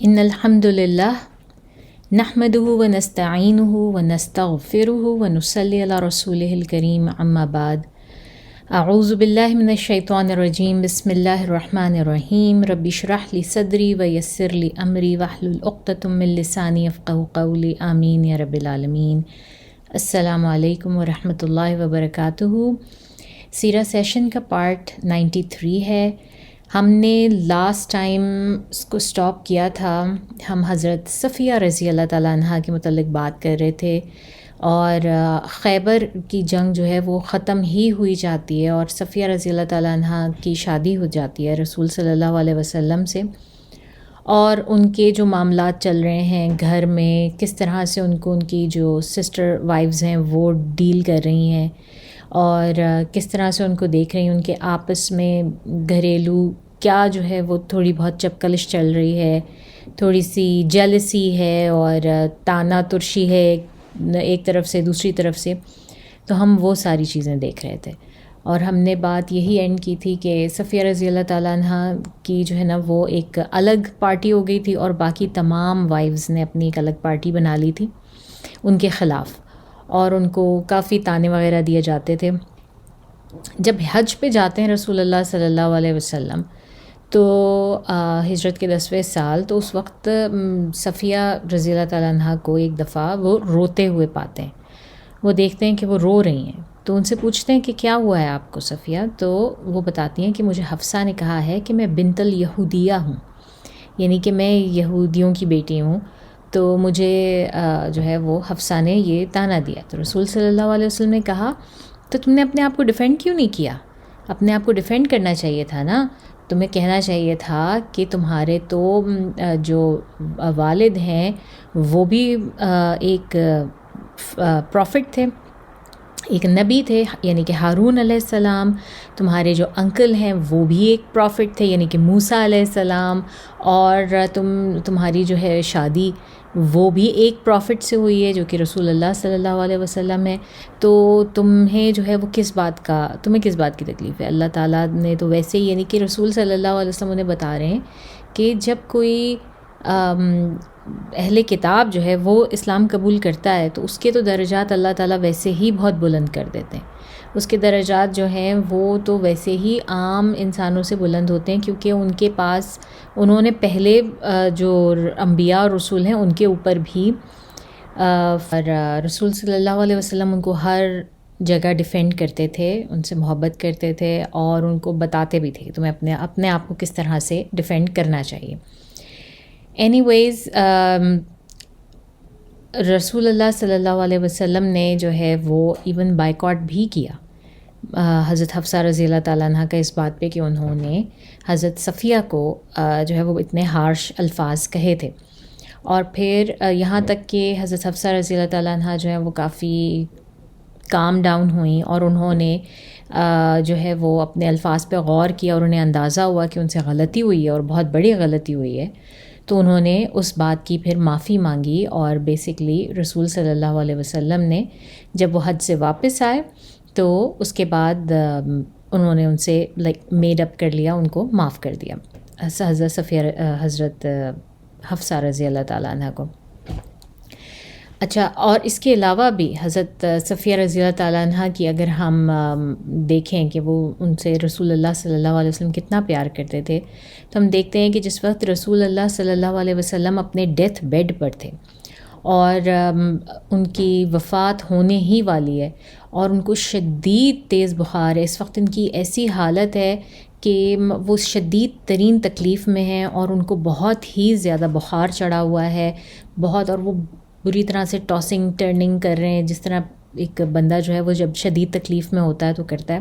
ان الحمد للہ نحمده ونستعینه ونستغفره ونصلی علی رسولہ الکریم اما بعد اعوذ باللہ من الشیطان الرجیم بسم اللہ الرحمن الرحیم رب اشرح لی صدری ویسر لی امری واحلل عقدۃ من لسانی یفقہوا قولی آمین یا رب العالمین۔ السلام علیکم ورحمۃ اللہ وبرکاتہ۔ سیرہ سیشن کا پارٹ 93 ہے۔ ہم نے لاسٹ ٹائم اس کو سٹاپ کیا تھا، ہم حضرت صفیہ رضی اللہ تعالیٰ عنہ کے متعلق بات کر رہے تھے، اور خیبر کی جنگ جو ہے وہ ختم ہی ہوئی جاتی ہے اور صفیہ رضی اللہ تعالیٰ عنہ کی شادی ہو جاتی ہے رسول صلی اللہ علیہ وسلم سے، اور ان کے جو معاملات چل رہے ہیں گھر میں، کس طرح سے ان کی جو سسٹر وائفز ہیں وہ ڈیل کر رہی ہیں، اور کس طرح سے ان کو دیکھ رہی ہیں، ان کے آپس میں گھریلو کیا جو ہے وہ تھوڑی بہت چپکلش چل رہی ہے، تھوڑی سی جیلسی ہے اور تانا ترشی ہے ایک طرف سے دوسری طرف سے۔ تو ہم وہ ساری چیزیں دیکھ رہے تھے، اور ہم نے بات یہی اینڈ کی تھی کہ صفیہ رضی اللہ تعالیٰ عنہ کی جو ہے نا وہ ایک الگ پارٹی ہو گئی تھی، اور باقی تمام وائفز نے اپنی ایک الگ پارٹی بنا لی تھی ان کے خلاف، اور ان کو کافی تانے وغیرہ دیے جاتے تھے۔ جب حج پہ جاتے ہیں رسول اللہ صلی اللہ علیہ وسلم تو ہجرت کے 10ویں سال، تو اس وقت صفیہ رضی اللہ تعالیٰ عنہ کو ایک دفعہ وہ روتے ہوئے پاتے ہیں، وہ دیکھتے ہیں کہ وہ رو رہی ہیں، تو ان سے پوچھتے ہیں کہ کیا ہوا ہے آپ کو صفیہ؟ تو وہ بتاتی ہیں کہ مجھے حفصہ نے کہا ہے کہ میں بنت الیہودیہ ہوں، یعنی کہ میں یہودیوں کی بیٹی ہوں، تو مجھے جو ہے وہ حفصہ نے یہ تانا دیا۔ تو رسول صلی اللہ علیہ وسلم نے کہا تو تم نے اپنے آپ کو ڈیفینڈ کیوں نہیں کیا؟ اپنے آپ کو ڈیفینڈ کرنا چاہیے تھا نا، تمہیں کہنا چاہیے تھا کہ تمہارے تو جو والد ہیں وہ بھی ایک پروفٹ تھے، ایک نبی تھے، یعنی کہ ہارون علیہ السلام، تمہارے جو انکل ہیں وہ بھی ایک پروفٹ تھے، یعنی کہ موسیٰ علیہ السلام، اور تمہاری جو ہے شادی وہ بھی ایک پروفٹ سے ہوئی ہے جو کہ رسول اللہ صلی اللہ علیہ وسلم ہے، تو تمہیں جو ہے وہ تمہیں کس بات کی تکلیف ہے؟ اللہ تعالیٰ نے تو ویسے ہی، یعنی کہ رسول صلی اللہ علیہ وسلم انہیں بتا رہے ہیں کہ جب کوئی اہل کتاب جو ہے وہ اسلام قبول کرتا ہے تو اس کے تو درجات اللہ تعالیٰ ویسے ہی بہت بلند کر دیتے ہیں، اس کے درجات جو ہیں وہ تو ویسے ہی عام انسانوں سے بلند ہوتے ہیں، کیونکہ ان کے پاس انہوں نے پہلے جو انبیاء اور رسول ہیں ان کے اوپر بھی رسول صلی اللہ علیہ وسلم ان کو ہر جگہ ڈیفینڈ کرتے تھے، ان سے محبت کرتے تھے، اور ان کو بتاتے بھی تھے کہ تمہیں اپنے آپ کو کس طرح سے ڈیفینڈ کرنا چاہیے۔ اینی ویز رسول اللہ صلی اللہ علیہ وسلم نے جو ہے وہ ایون بائیکاٹ بھی کیا حضرت حفصہ رضی اللہ تعالیٰ عنہ کا، اس بات پہ کہ انہوں نے حضرت صفیہ کو جو ہے وہ اتنے ہارش الفاظ کہے تھے، اور پھر یہاں تک کہ حضرت حفصہ رضی اللہ تعالیٰ عنہ جو ہے وہ کافی کام ڈاؤن ہوئیں، اور انہوں نے جو ہے وہ اپنے الفاظ پہ غور کیا، اور انہیں اندازہ ہوا کہ ان سے غلطی ہوئی ہے اور بہت بڑی غلطی ہوئی ہے، تو انہوں نے اس بات کی پھر معافی مانگی، اور بیسکلی رسول صلی اللہ علیہ وسلم نے جب وہ حج سے واپس آئے تو اس کے بعد انہوں نے ان سے میڈ اپ کر لیا، ان کو معاف کر دیا حضرت حفصہ رضی اللہ تعالیٰ عنہ کو۔ اچھا، اور اس کے علاوہ بھی حضرت صفیہ رضی اللہ تعالیٰ عنہ کی اگر ہم دیکھیں کہ وہ ان سے رسول اللہ صلی اللہ علیہ وسلم کتنا پیار کرتے تھے، تو ہم دیکھتے ہیں کہ جس وقت رسول اللہ صلی اللہ علیہ وسلم اپنے ڈیتھ بیڈ پر تھے اور ان کی وفات ہونے ہی والی ہے، اور ان کو شدید تیز بخار ہے، اس وقت ان کی ایسی حالت ہے کہ وہ شدید ترین تکلیف میں ہیں، اور ان کو بہت ہی زیادہ بخار چڑھا ہوا ہے بہت، اور وہ بری طرح سے ٹاسنگ ٹرننگ کر رہے ہیں، جس طرح ایک بندہ جو ہے وہ جب شدید تکلیف میں ہوتا ہے تو کرتا ہے،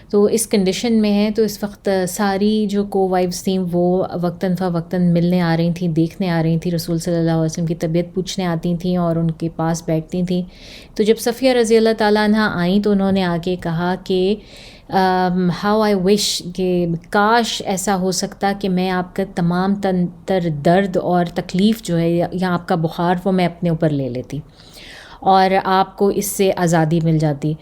تو اس کنڈیشن میں ہے۔ تو اس وقت ساری جو کو وائفز تھیں وہ وقتاً فوقتاً ملنے آ رہی تھیں، دیکھنے آ رہی تھیں، رسول صلی اللہ علیہ وسلم کی طبیعت پوچھنے آتی تھیں اور ان کے پاس بیٹھتی تھیں۔ تو جب صفیہ رضی اللہ تعالیٰ عنہ آئیں تو انہوں نے آ کے کہا کہ ہاؤ آئی وش، کہ کاش ایسا ہو سکتا کہ میں آپ کا تمام تر درد اور تکلیف جو ہے یا آپ کا بخار وہ میں اپنے اوپر لے لیتی اور آپ کو اس سے آزادی مل جاتی۔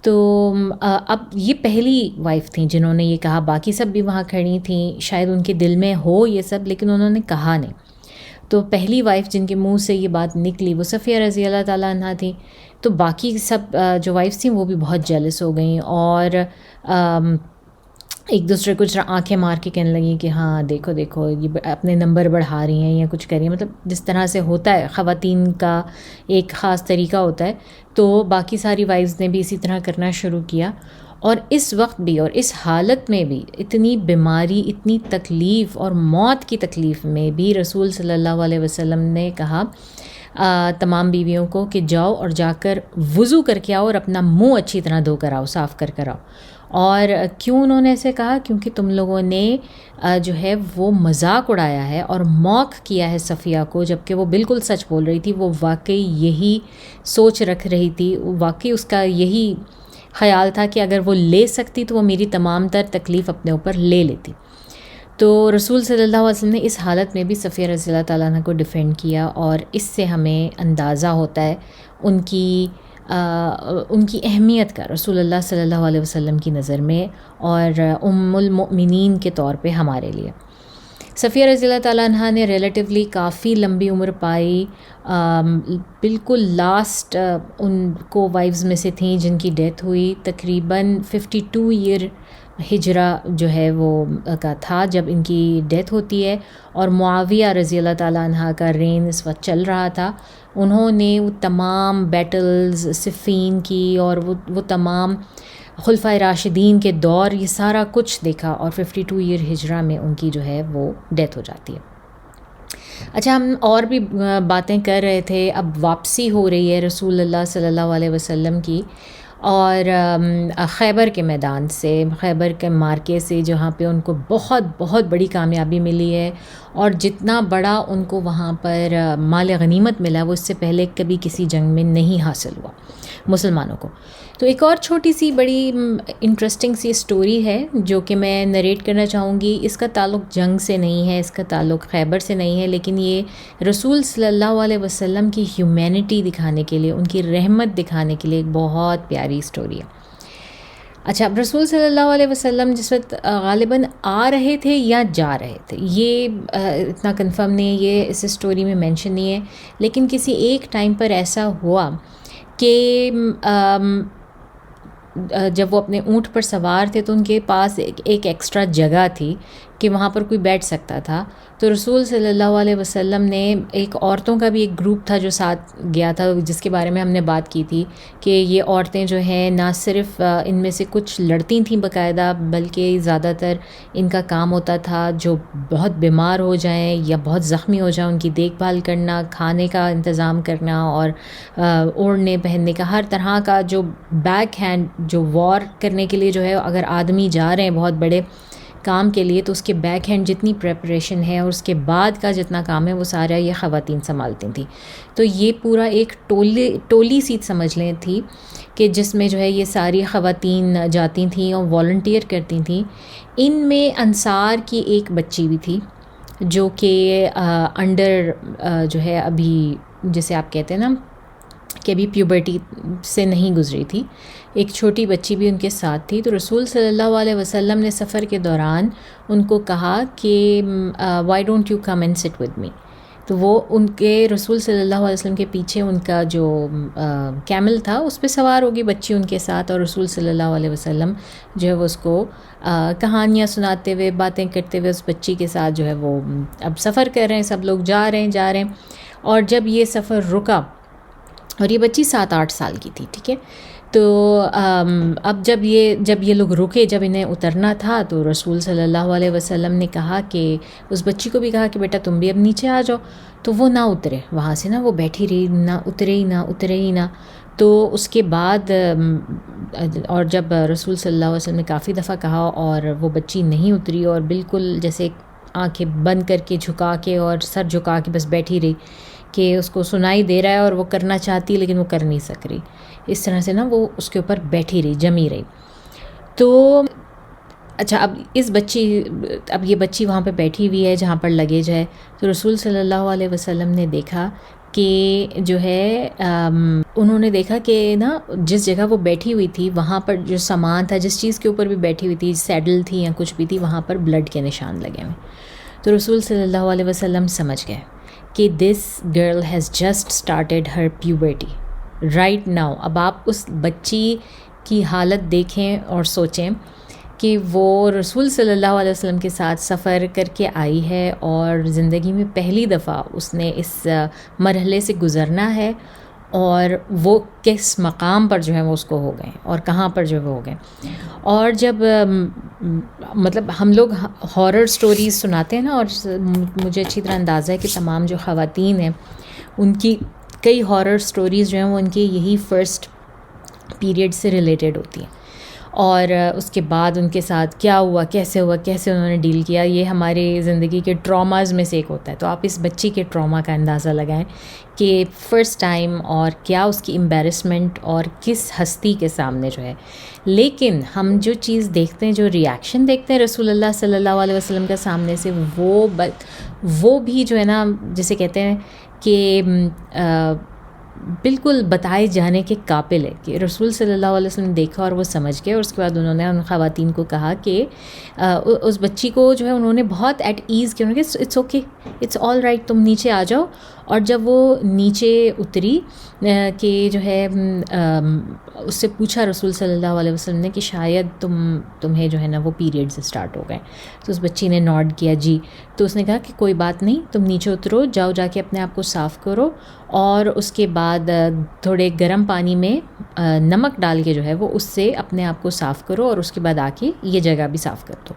تو اب یہ پہلی وائف تھیں جنہوں نے یہ کہا، باقی سب بھی وہاں کھڑی تھیں، شاید ان کے دل میں ہو یہ سب لیکن انہوں نے کہا نہیں۔ تو پہلی وائف جن کے منہ سے یہ بات نکلی وہ صفیہ رضی اللہ تعالیٰ عنہ تھیں. تو باقی سب جو وائفس تھیں وہ بھی بہت جیلس ہو گئیں اور ایک دوسرے کو آنکھیں مار کے کہنے لگیں کہ ہاں دیکھو دیکھو یہ اپنے نمبر بڑھا رہی ہیں یا کچھ کر رہی ہیں. مطلب جس طرح سے ہوتا ہے خواتین کا ایک خاص طریقہ ہوتا ہے, تو باقی ساری وائفز نے بھی اسی طرح کرنا شروع کیا. اور اس وقت بھی اور اس حالت میں بھی اتنی بیماری, اتنی تکلیف اور موت کی تکلیف میں بھی رسول صلی اللہ علیہ وسلم نے کہا تمام بیویوں کو کہ جاؤ اور جا کر وضو کر کے آؤ اور اپنا منہ اچھی طرح دھو کر آؤ, صاف کر آؤ. اور کیوں انہوں نے ایسے کہا؟ کیونکہ تم لوگوں نے جو ہے وہ مذاق اڑایا ہے اور موک کیا ہے صفیہ کو, جب کہ وہ بالکل سچ بول رہی تھی. وہ واقعی یہی سوچ رکھ رہی تھی, واقعی اس کا یہی خیال تھا کہ اگر وہ لے سکتی تو وہ میری تمام تر تکلیف اپنے اوپر لے لیتی. تو رسول صلی اللہ علیہ وسلم نے اس حالت میں بھی صفیہ رضی اللہ تعالیٰ عنہ کو ڈیفینڈ کیا, اور اس سے ہمیں اندازہ ہوتا ہے ان کی اہمیت کا رسول اللہ صلی اللہ علیہ وسلم کی نظر میں اور ام المؤمنین کے طور پہ ہمارے لیے. صفیہ رضی اللہ تعالیٰ عنہ نے ریلیٹیولی کافی لمبی عمر پائی, بالکل لاسٹ ان کو وائفز میں سے تھیں جن کی ڈیتھ ہوئی. تقریباً 52 ایئر ہجرہ جو ہے وہ کا تھا جب ان کی ڈیتھ ہوتی ہے, اور معاویہ رضی اللہ تعالیٰ عنہ کا رین اس وقت چل رہا تھا. انہوں نے وہ تمام بیٹلز صفین کی اور وہ تمام خلفائے راشدین کے دور, یہ سارا کچھ دیکھا, اور 52 ایئر ہجرہ میں ان کی جو ہے وہ ڈیتھ ہو جاتی ہے. اچھا, ہم اور بھی باتیں کر رہے تھے. اب واپسی ہو رہی ہے رسول اللہ صلی اللہ علیہ وسلم کی, اور خیبر کے میدان سے, خیبر کے مارکے سے, جہاں پہ ان کو بہت بہت بڑی کامیابی ملی ہے, اور جتنا بڑا ان کو وہاں پر مال غنیمت ملا وہ اس سے پہلے کبھی کسی جنگ میں نہیں حاصل ہوا مسلمانوں کو. تو ایک اور چھوٹی سی بڑی انٹرسٹنگ سی اسٹوری ہے جو کہ میں نریٹ کرنا چاہوں گی. اس کا تعلق جنگ سے نہیں ہے, اس کا تعلق خیبر سے نہیں ہے, لیکن یہ رسول صلی اللہ علیہ وسلم کی ہیومینٹی دکھانے کے لیے, ان کی رحمت دکھانے کے لیے ایک بہت پیاری اسٹوری ہے. اچھا, اب رسول صلی اللہ علیہ وسلم جس وقت غالباً آ رہے تھے یا جا رہے تھے, یہ اتنا کنفرم نہیں ہے, یہ اس اسٹوری میں مینشن نہیں ہے, لیکن کسی ایک ٹائم پر ایسا ہوا کہ جب وہ اپنے اونٹ پر سوار تھے تو ان کے پاس ایک ایکسٹرا جگہ تھی کہ وہاں پر کوئی بیٹھ سکتا تھا. تو رسول صلی اللہ علیہ وسلم نے, ایک عورتوں کا بھی ایک گروپ تھا جو ساتھ گیا تھا, جس کے بارے میں ہم نے بات کی تھی کہ یہ عورتیں جو ہیں نہ صرف ان میں سے کچھ لڑتی تھیں باقاعدہ, بلکہ زیادہ تر ان کا کام ہوتا تھا جو بہت بیمار ہو جائیں یا بہت زخمی ہو جائیں ان کی دیکھ بھال کرنا, کھانے کا انتظام کرنا, اور اوڑھنے پہننے کا ہر طرح کا جو بیک ہینڈ, جو وار کرنے کے لیے جو ہے اگر آدمی جا رہے ہیں بہت بڑے کام کے لیے تو اس کے بیک ہینڈ جتنی پریپریشن ہے اور اس کے بعد کا جتنا کام ہے وہ سارا یہ خواتین سنبھالتی تھیں. تو یہ پورا ایک ٹولی سی سمجھ لیں تھی کہ جس میں جو ہے یہ ساری خواتین جاتی تھیں اور والنٹیئر کرتی تھیں. ان میں انصار کی ایک بچی بھی تھی جو کہ انڈر جو ہے ابھی جسے آپ کہتے ہیں نا کہ ابھی پیوبرٹی سے نہیں گزری تھی, ایک چھوٹی بچی بھی ان کے ساتھ تھی. تو رسول صلی اللہ علیہ وسلم نے سفر کے دوران ان کو کہا کہ why don't you come and sit with me. تو وہ ان کے رسول صلی اللہ علیہ وسلم کے پیچھے ان کا جو کیمل تھا اس پہ سوار ہوگی بچی ان کے ساتھ, اور رسول صلی اللہ علیہ وسلم جو ہے وہ اس کو کہانیاں سناتے ہوئے, باتیں کرتے ہوئے اس بچی کے ساتھ جو ہے وہ اب سفر کر رہے ہیں, سب لوگ جا رہے ہیں. اور جب یہ سفر رکا, اور یہ بچی 7-8 سال کی تھی, ٹھیک ہے, تو اب جب یہ لوگ رکے, جب انہیں اترنا تھا تو رسول صلی اللہ علیہ وسلم نے کہا کہ اس بچی کو بھی کہا کہ بیٹا تم بھی اب نیچے آ جاؤ. تو وہ نہ اترے وہاں سے, وہ بیٹھی رہی, نہ اترے ہی نہ. تو اس کے بعد اور جب رسول صلی اللہ علیہ وسلم نے کافی دفعہ کہا اور وہ بچی نہیں اتری, اور بالکل جیسے آنکھیں بند کر کے جھکا کے اور سر جھکا کے بس بیٹھی رہی کہ اس کو سنائی دے رہا ہے اور وہ کرنا چاہتی لیکن وہ کر نہیں سک رہی, اس طرح سے وہ اس کے اوپر بیٹھی رہی, جمی رہی. تو اچھا, اب یہ بچی وہاں پہ بیٹھی ہوئی ہے جہاں پر لگیج ہے. تو رسول صلی اللہ علیہ وسلم نے دیکھا کہ جو ہے انہوں نے دیکھا کہ جس جگہ وہ بیٹھی ہوئی تھی وہاں پر جو سامان تھا, جس چیز کے اوپر بھی بیٹھی ہوئی تھی, سیڈل تھی یا کچھ بھی تھی, وہاں پر بلڈ کے نشان لگے ہوئے. تو رسول صلی اللہ علیہ وسلم سمجھ گئے کہ this girl has just started Hare puberty right now. اب آپ اس بچی کی حالت دیکھیں اور سوچیں کہ وہ رسول صلی اللہ علیہ وسلم کے ساتھ سفر کر کے آئی ہے اور زندگی میں پہلی دفعہ اس نے اس مرحلے سے گزرنا ہے, اور وہ کس مقام پر جو ہے وہ اس کو ہو گئے اور کہاں پر جو ہے وہ ہو گئے. اور جب مطلب ہم لوگ ہارر سٹوریز سناتے ہیں نا, اور مجھے اچھی طرح اندازہ ہے کہ تمام جو خواتین ہیں ان کی کئی ہارر سٹوریز جو ہیں وہ ان کے یہی فرسٹ پیریڈ سے ریلیٹڈ ہوتی ہیں, اور اس کے بعد ان کے ساتھ کیا ہوا, کیسے ہوا, کیسے انہوں نے ڈیل کیا, یہ ہماری زندگی کے ٹراماز میں سے ایک ہوتا ہے. تو آپ اس بچی کے ٹراما کا اندازہ لگائیں کہ فرسٹ ٹائم اور کیا اس کی امبیرسمنٹ اور کس ہستی کے سامنے جو ہے. لیکن ہم جو چیز دیکھتے ہیں, جو ریاکشن دیکھتے ہیں رسول اللہ صلی اللہ علیہ وسلم کے سامنے سے, وہ بھی جو ہے نا جسے کہتے ہیں کہ بالکل بتائے جانے کے قابل ہے کہ رسول صلی اللہ علیہ وسلم نے دیکھا اور وہ سمجھ گئے. اور اس کے بعد انہوں نے ان خواتین کو کہا کہ اس بچی کو جو ہے انہوں نے بہت ایٹ ایز کیا, انہوں نے کہا it's okay, it's all right, تم نیچے آ جاؤ. اور جب وہ نیچے اتری کہ جو ہے اس سے پوچھا رسول صلی اللہ علیہ وسلم نے کہ شاید تمہیں جو ہے نا وہ پیریڈز اسٹارٹ ہو گئے, تو اس بچی نے نوڈ کیا جی. تو اس نے کہا کہ کوئی بات نہیں, تم نیچے اترو, جاؤ جا کے اپنے آپ کو صاف کرو, اور اس کے بعد تھوڑے گرم پانی میں نمک ڈال کے جو ہے وہ اس سے اپنے آپ کو صاف کرو, اور اس کے بعد آ کے یہ جگہ بھی صاف کر دو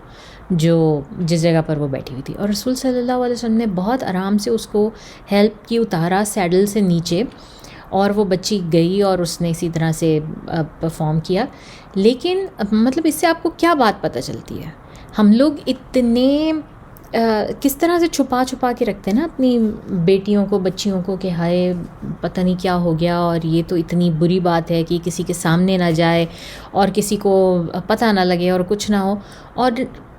جس جگہ پر وہ بیٹھی ہوئی تھی. اور رسول صلی اللہ علیہ وسلم نے بہت آرام سے اس کو ہیلپ کی, اتارا سیڈل سے نیچے, اور وہ بچی گئی اور اس نے اسی طرح سے پرفارم کیا. لیکن مطلب اس سے آپ کو کیا بات پتہ چلتی ہے, ہم لوگ اتنے کس طرح سے چھپا کے رکھتے ہیں نا اپنی بیٹیوں کو, بچیوں کو, کہ ہائے پتہ نہیں کیا ہو گیا, اور یہ تو اتنی بری بات ہے کہ کسی کے سامنے نہ جائے اور کسی کو پتہ نہ لگے اور کچھ نہ ہو. اور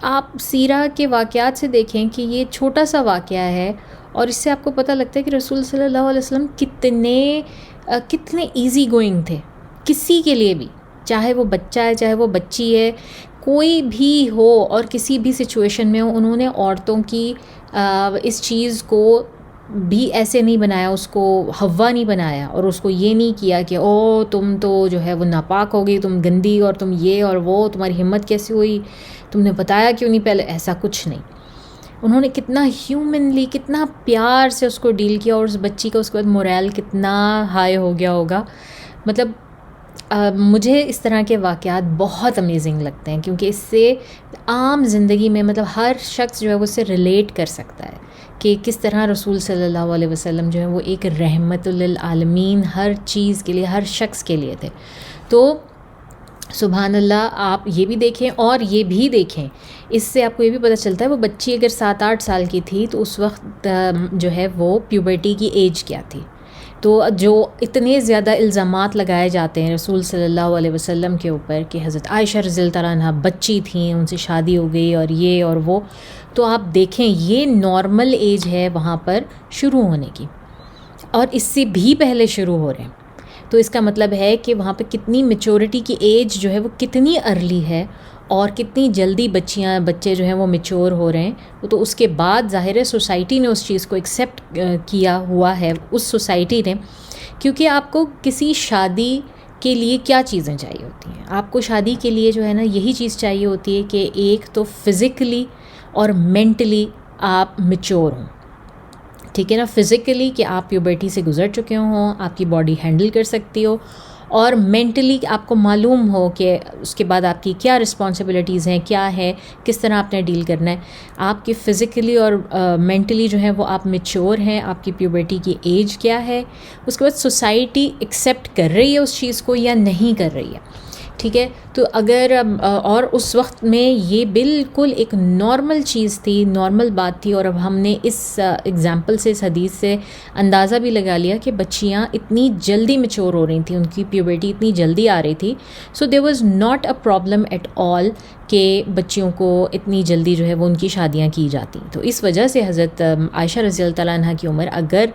آپ سیرہ کے واقعات سے دیکھیں کہ یہ چھوٹا سا واقعہ ہے, اور اس سے آپ کو پتہ لگتا ہے کہ رسول صلی اللہ علیہ وسلم کتنے ایزی گوئنگ تھے کسی کے لیے بھی, چاہے وہ بچہ ہے چاہے وہ بچی ہے, کوئی بھی ہو اور کسی بھی سچویشن میں ہو. انہوں نے عورتوں کی اس چیز کو بھی ایسے نہیں بنایا, اس کو ہوا نہیں بنایا, اور اس کو یہ نہیں کیا کہ او تم تو جو ہے وہ ناپاک ہو گئی, تم گندی, اور تم یہ اور وہ, تمہاری ہمت کیسی ہوئی, تم نے بتایا کیوں نہیں پہلے. ایسا کچھ نہیں. انہوں نے کتنا ہیومنلی, کتنا پیار سے اس کو ڈیل کیا, اور اس بچی کا اس کے بعد مورائل کتنا ہائی ہو گیا ہوگا. مطلب مجھے اس طرح کے واقعات بہت امیزنگ لگتے ہیں, کیونکہ اس سے عام زندگی میں مطلب ہر شخص جو ہے وہ اس سے ریلیٹ کر سکتا ہے کہ کس طرح رسول صلی اللہ علیہ وسلم جو ہے وہ ایک رحمت للعالمین ہر چیز کے لیے, ہر شخص کے لیے تھے. تو سبحان اللہ, آپ یہ بھی دیکھیں اور یہ بھی دیکھیں, اس سے آپ کو یہ بھی پتہ چلتا ہے وہ بچی اگر 7-8 سال کی تھی تو اس وقت جو ہے وہ پیوبرٹی کی ایج کیا تھی. تو جو اتنے زیادہ الزامات لگائے جاتے ہیں رسول صلی اللہ علیہ وسلم کے اوپر کہ حضرت عائشہ رضی اللہ تعالیٰ عنہ بچی تھیں, ان سے شادی ہو گئی اور یہ اور وہ, تو آپ دیکھیں یہ نارمل ایج ہے وہاں پر شروع ہونے کی, اور اس سے بھی پہلے شروع ہو رہے ہیں. تو اس کا مطلب ہے کہ وہاں پہ کتنی میچورٹی کی ایج جو ہے وہ کتنی ارلی ہے, اور کتنی جلدی بچے جو ہیں وہ میچور ہو رہے ہیں. تو اس کے بعد ظاہر ہے سوسائٹی نے اس چیز کو ایکسیپٹ کیا ہوا ہے, اس سوسائٹی نے, کیونکہ آپ کو کسی شادی کے لیے کیا چیزیں چاہیے ہوتی ہیں, آپ کو شادی کے لیے جو ہے نا یہی چیز چاہیے ہوتی ہے کہ ایک تو فزیکلی اور مینٹلی آپ میچور ہوں, ٹھیک ہے نا. فزیکلی کہ آپ پیوبرٹی سے گزر چکے ہوں, آپ کی باڈی ہینڈل کر سکتی ہو, اور مینٹلی آپ کو معلوم ہو کہ اس کے بعد آپ کی کیا رسپانسبلٹیز ہیں, کیا ہے, کس طرح آپ نے ڈیل کرنا ہے. آپ کی فزیکلی اور مینٹلی جو ہے وہ آپ میچور ہیں, آپ کی پیوبرٹی کی ایج کیا ہے. اس کے بعد سوسائٹی ایکسیپٹ کر رہی ہے اس چیز کو یا نہیں کر رہی ہے, ٹھیک ہے. تو اگر اور اس وقت میں یہ بالکل ایک نارمل چیز تھی, نارمل بات تھی, اور اب ہم نے اس ایگزامپل سے, اس حدیث سے اندازہ بھی لگا لیا کہ بچیاں اتنی جلدی میچور ہو رہی تھیں, ان کی پیوبرٹی اتنی جلدی آ رہی تھی. So there was not a problem at all کہ بچیوں کو اتنی جلدی جو ہے وہ ان کی شادیاں کی جاتی. تو اس وجہ سے حضرت عائشہ رضی اللہ تعالیٰ عنہ کی عمر اگر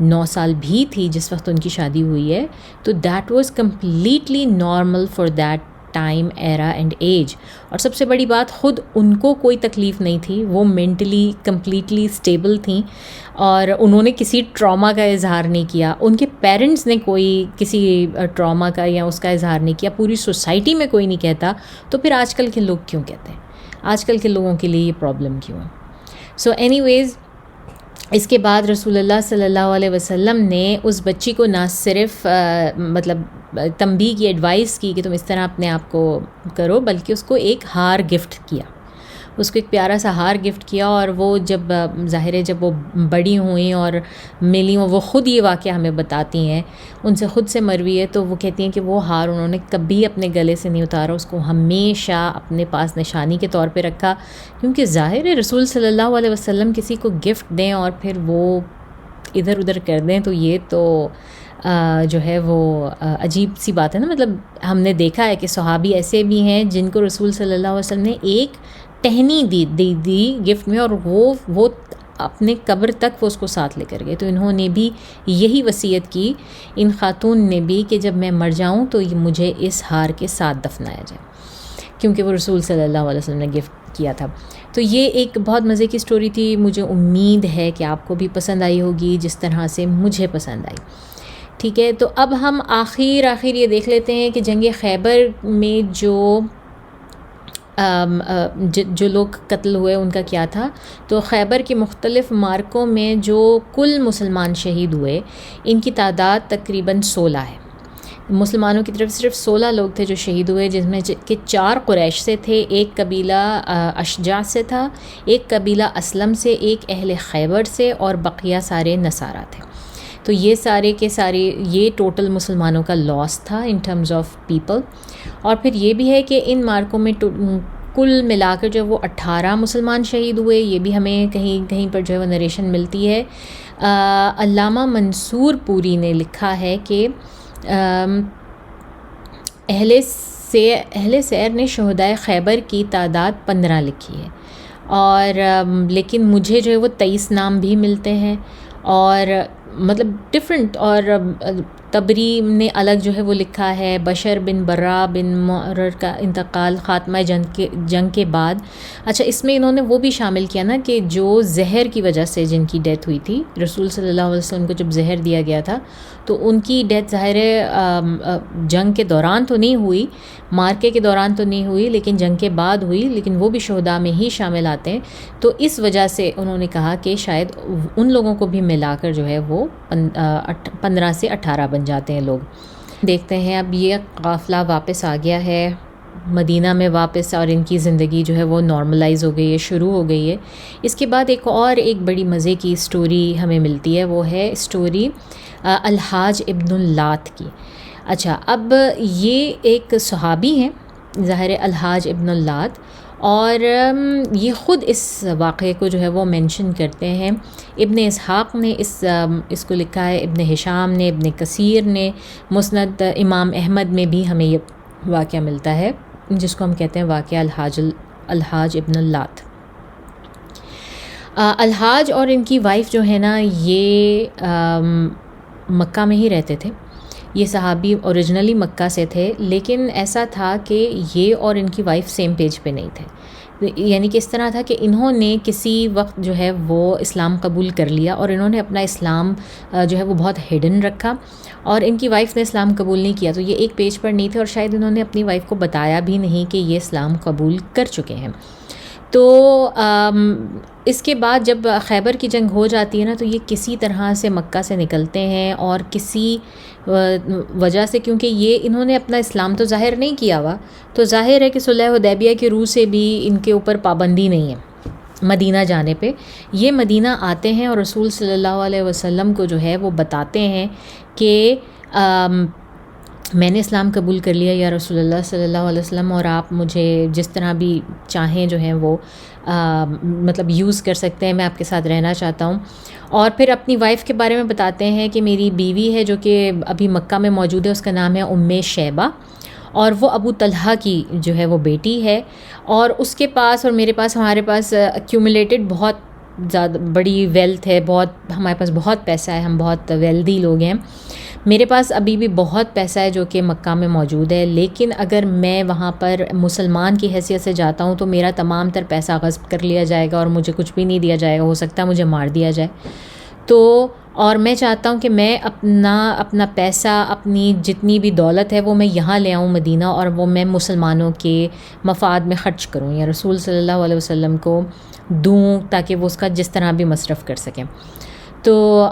9 سال بھی تھی جس وقت ان کی شادی ہوئی ہے, تو that was completely normal for that time era and age. اور سب سے بڑی بات، خود ان کو کوئی تکلیف نہیں تھی، وہ مینٹلی کمپلیٹلی اسٹیبل تھیں اور انہوں نے کسی ٹراما کا اظہار نہیں کیا، ان کے پیرنٹس نے کوئی کسی ٹراما کا یا اس کا اظہار نہیں کیا، پوری سوسائٹی میں کوئی نہیں کہتا، تو پھر آج کل کے لوگ کیوں کہتے ہیں؟ آج کل کے لوگوں کے لیے یہ پرابلم کیوں ہے؟ سو اینی ویز، اس کے بعد رسول اللہ صلی اللہ علیہ وسلم نے اس بچی کو نہ صرف مطلب تنبیہ کی، ایڈوائس کی کہ تم اس طرح اپنے آپ کو کرو، بلکہ اس کو ایک ہار گفٹ کیا، اس کو ایک پیارا سا ہار گفٹ کیا. اور وہ جب ظاہر ہے جب وہ بڑی ہوئیں اور ملی ہوں، وہ خود یہ واقعہ ہمیں بتاتی ہیں، ان سے خود سے مروی ہے، تو وہ کہتی ہیں کہ وہ ہار انہوں نے کبھی اپنے گلے سے نہیں اتارا، اس کو ہمیشہ اپنے پاس نشانی کے طور پہ رکھا، کیونکہ ظاہر ہے رسول صلی اللہ علیہ وسلم کسی کو گفٹ دیں اور پھر وہ ادھر ادھر کر دیں تو یہ تو جو ہے وہ عجیب سی بات ہے نا. مطلب ہم نے دیکھا ہے کہ صحابی ایسے بھی ہیں جن کو رسول صلی اللہ علیہ وسلم نے ایک ٹہنی دی گفٹ میں، اور وہ اپنے قبر تک وہ اس کو ساتھ لے کر گئے. تو انہوں نے بھی یہی وصیت کی، ان خاتون نے بھی، کہ جب میں مر جاؤں تو مجھے اس ہار کے ساتھ دفنایا جائے، کیونکہ وہ رسول صلی اللہ علیہ وسلم نے گفٹ کیا تھا. تو یہ ایک بہت مزے کی سٹوری تھی، مجھے امید ہے کہ آپ کو بھی پسند آئی ہوگی جس طرح سے مجھے پسند آئی. ٹھیک ہے، تو اب ہم آخر یہ دیکھ لیتے ہیں کہ جنگ خیبر میں جو لوگ قتل ہوئے ان کا کیا تھا. تو خیبر کے مختلف مارکوں میں جو کل مسلمان شہید ہوئے، ان کی تعداد تقریباً 16 ہے. مسلمانوں کی طرف صرف 16 لوگ تھے جو شہید ہوئے، جس میں کہ 4 قریش سے تھے، ایک قبیلہ اشجع سے تھا، ایک قبیلہ اسلم سے، ایک اہل خیبر سے، اور بقیہ سارے نصارہ تھے. تو یہ سارے کے سارے یہ ٹوٹل مسلمانوں کا لاس تھا ان ٹرمز آف پیپل. اور پھر یہ بھی ہے کہ ان مارکوں میں کل ملا کر جو وہ 18 مسلمان شہید ہوئے. یہ بھی ہمیں کہیں پر جو ہے وہ نریشن ملتی ہے. علامہ منصور پوری نے لکھا ہے کہ اہل سیر نے شہدائے خیبر کی تعداد 15 لکھی ہے، اور لیکن مجھے جو ہے وہ 23 نام بھی ملتے ہیں، اور مطلب ڈفرینٹ. اور تبری نے الگ جو ہے وہ لکھا ہے، بشر بن برا بن معرر کا انتقال خاتمہ جنگ کے بعد. اچھا، اس میں انہوں نے وہ بھی شامل کیا نا کہ جو زہر کی وجہ سے جن کی ڈیتھ ہوئی تھی، رسول صلی اللہ علیہ وسلم کو جب زہر دیا گیا تھا تو ان کی ڈیتھ ظاہر جنگ کے دوران تو نہیں ہوئی، مارکے کے دوران تو نہیں ہوئی، لیکن جنگ کے بعد ہوئی، لیکن وہ بھی شہداء میں ہی شامل آتے ہیں. تو اس وجہ سے انہوں نے کہا کہ شاید ان لوگوں کو بھی ملا کر جو ہے وہ 15 سے 18 بن جاتے ہیں لوگ. دیکھتے ہیں اب یہ قافلہ واپس آ گیا ہے مدینہ میں واپس، اور ان کی زندگی جو ہے وہ نارملائز ہو گئی ہے، شروع ہو گئی ہے. اس کے بعد ایک بڑی مزے کی سٹوری ہمیں ملتی ہے، وہ ہے سٹوری الحاج ابن اللات کی. اچھا، اب یہ ایک صحابی ہیں ظاہر الحاج ابن اللات، اور یہ خود اس واقعے کو جو ہے وہ مینشن کرتے ہیں. ابن اسحاق نے اس کو لکھا ہے، ابن ہشام نے، ابن کثیر نے، مسند امام احمد میں بھی ہمیں یہ واقعہ ملتا ہے، جس کو ہم کہتے ہیں واقعہ الحاج ابن اللات. الحاج اور ان کی وائف جو ہے نا، یہ مکہ میں ہی رہتے تھے. یہ صحابی اوریجنلی مکہ سے تھے، لیکن ایسا تھا کہ یہ اور ان کی وائف سیم پیج پہ نہیں تھے. یعنی کہ اس طرح تھا کہ انہوں نے کسی وقت جو ہے وہ اسلام قبول کر لیا، اور انہوں نے اپنا اسلام جو ہے وہ بہت ہڈن رکھا، اور ان کی وائف نے اسلام قبول نہیں کیا. تو یہ ایک پیج پر نہیں تھے، اور شاید انہوں نے اپنی وائف کو بتایا بھی نہیں کہ یہ اسلام قبول کر چکے ہیں. تو اس کے بعد جب خیبر کی جنگ ہو جاتی ہے نا، تو یہ کسی طرح سے مکہ سے نکلتے ہیں، اور کسی وجہ سے، کیونکہ یہ انہوں نے اپنا اسلام تو ظاہر نہیں کیا ہوا، تو ظاہر ہے کہ صلح حدیبیہ کے روح سے بھی ان کے اوپر پابندی نہیں ہے مدینہ جانے پہ. یہ مدینہ آتے ہیں اور رسول صلی اللہ علیہ وسلم کو جو ہے وہ بتاتے ہیں کہ میں نے اسلام قبول کر لیا یا رسول اللہ صلی اللہ علیہ وسلم، اور آپ مجھے جس طرح بھی چاہیں جو ہیں وہ مطلب یوز کر سکتے ہیں، میں آپ کے ساتھ رہنا چاہتا ہوں. اور پھر اپنی وائف کے بارے میں بتاتے ہیں کہ میری بیوی ہے جو کہ ابھی مکہ میں موجود ہے، اس کا نام ہے شیبہ، اور وہ ابو طلحہ کی جو ہے وہ بیٹی ہے، اور اس کے پاس اور میرے پاس، ہمارے پاس ایکیومولیٹڈ بہت زیادہ بڑی ویلتھ ہے، ہمارے پاس بہت پیسہ ہے، ہم بہت ویلدی لوگ ہیں. میرے پاس ابھی بھی بہت پیسہ ہے جو کہ مکہ میں موجود ہے، لیکن اگر میں وہاں پر مسلمان کی حیثیت سے جاتا ہوں تو میرا تمام تر پیسہ غصب کر لیا جائے گا اور مجھے کچھ بھی نہیں دیا جائے گا، ہو سکتا ہے مجھے مار دیا جائے. تو اور میں چاہتا ہوں کہ میں اپنا پیسہ، اپنی جتنی بھی دولت ہے وہ میں یہاں لے آؤں مدینہ، اور وہ میں مسلمانوں کے مفاد میں خرچ کروں یا رسول صلی اللہ علیہ وسلم کو دوں تاکہ وہ اس کا جس طرح بھی مصرف کر سکیں. تو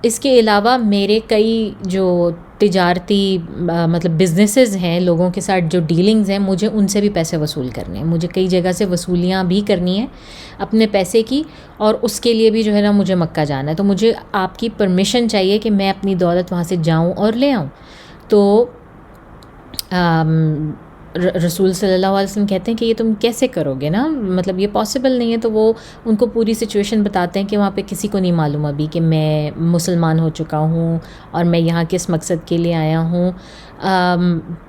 اس کے علاوہ میرے کئی جو تجارتی مطلب بزنسز ہیں، لوگوں کے ساتھ جو ڈیلنگز ہیں، مجھے ان سے بھی پیسے وصول کرنے ہیں، مجھے کئی جگہ سے وصولیاں بھی کرنی ہیں اپنے پیسے کی، اور اس کے لیے بھی جو ہے نا مجھے مکہ جانا ہے. تو مجھے آپ کی پرمیشن چاہیے کہ میں اپنی دولت وہاں سے جاؤں اور لے آؤں. تو رسول صلی اللہ علیہ وسلم کہتے ہیں کہ یہ تم کیسے کرو گے نا، مطلب یہ پاسبل نہیں ہے. تو وہ ان کو پوری سچویشن بتاتے ہیں کہ وہاں پہ کسی کو نہیں معلوم ابھی کہ میں مسلمان ہو چکا ہوں اور میں یہاں کس مقصد کے لیے آیا ہوں.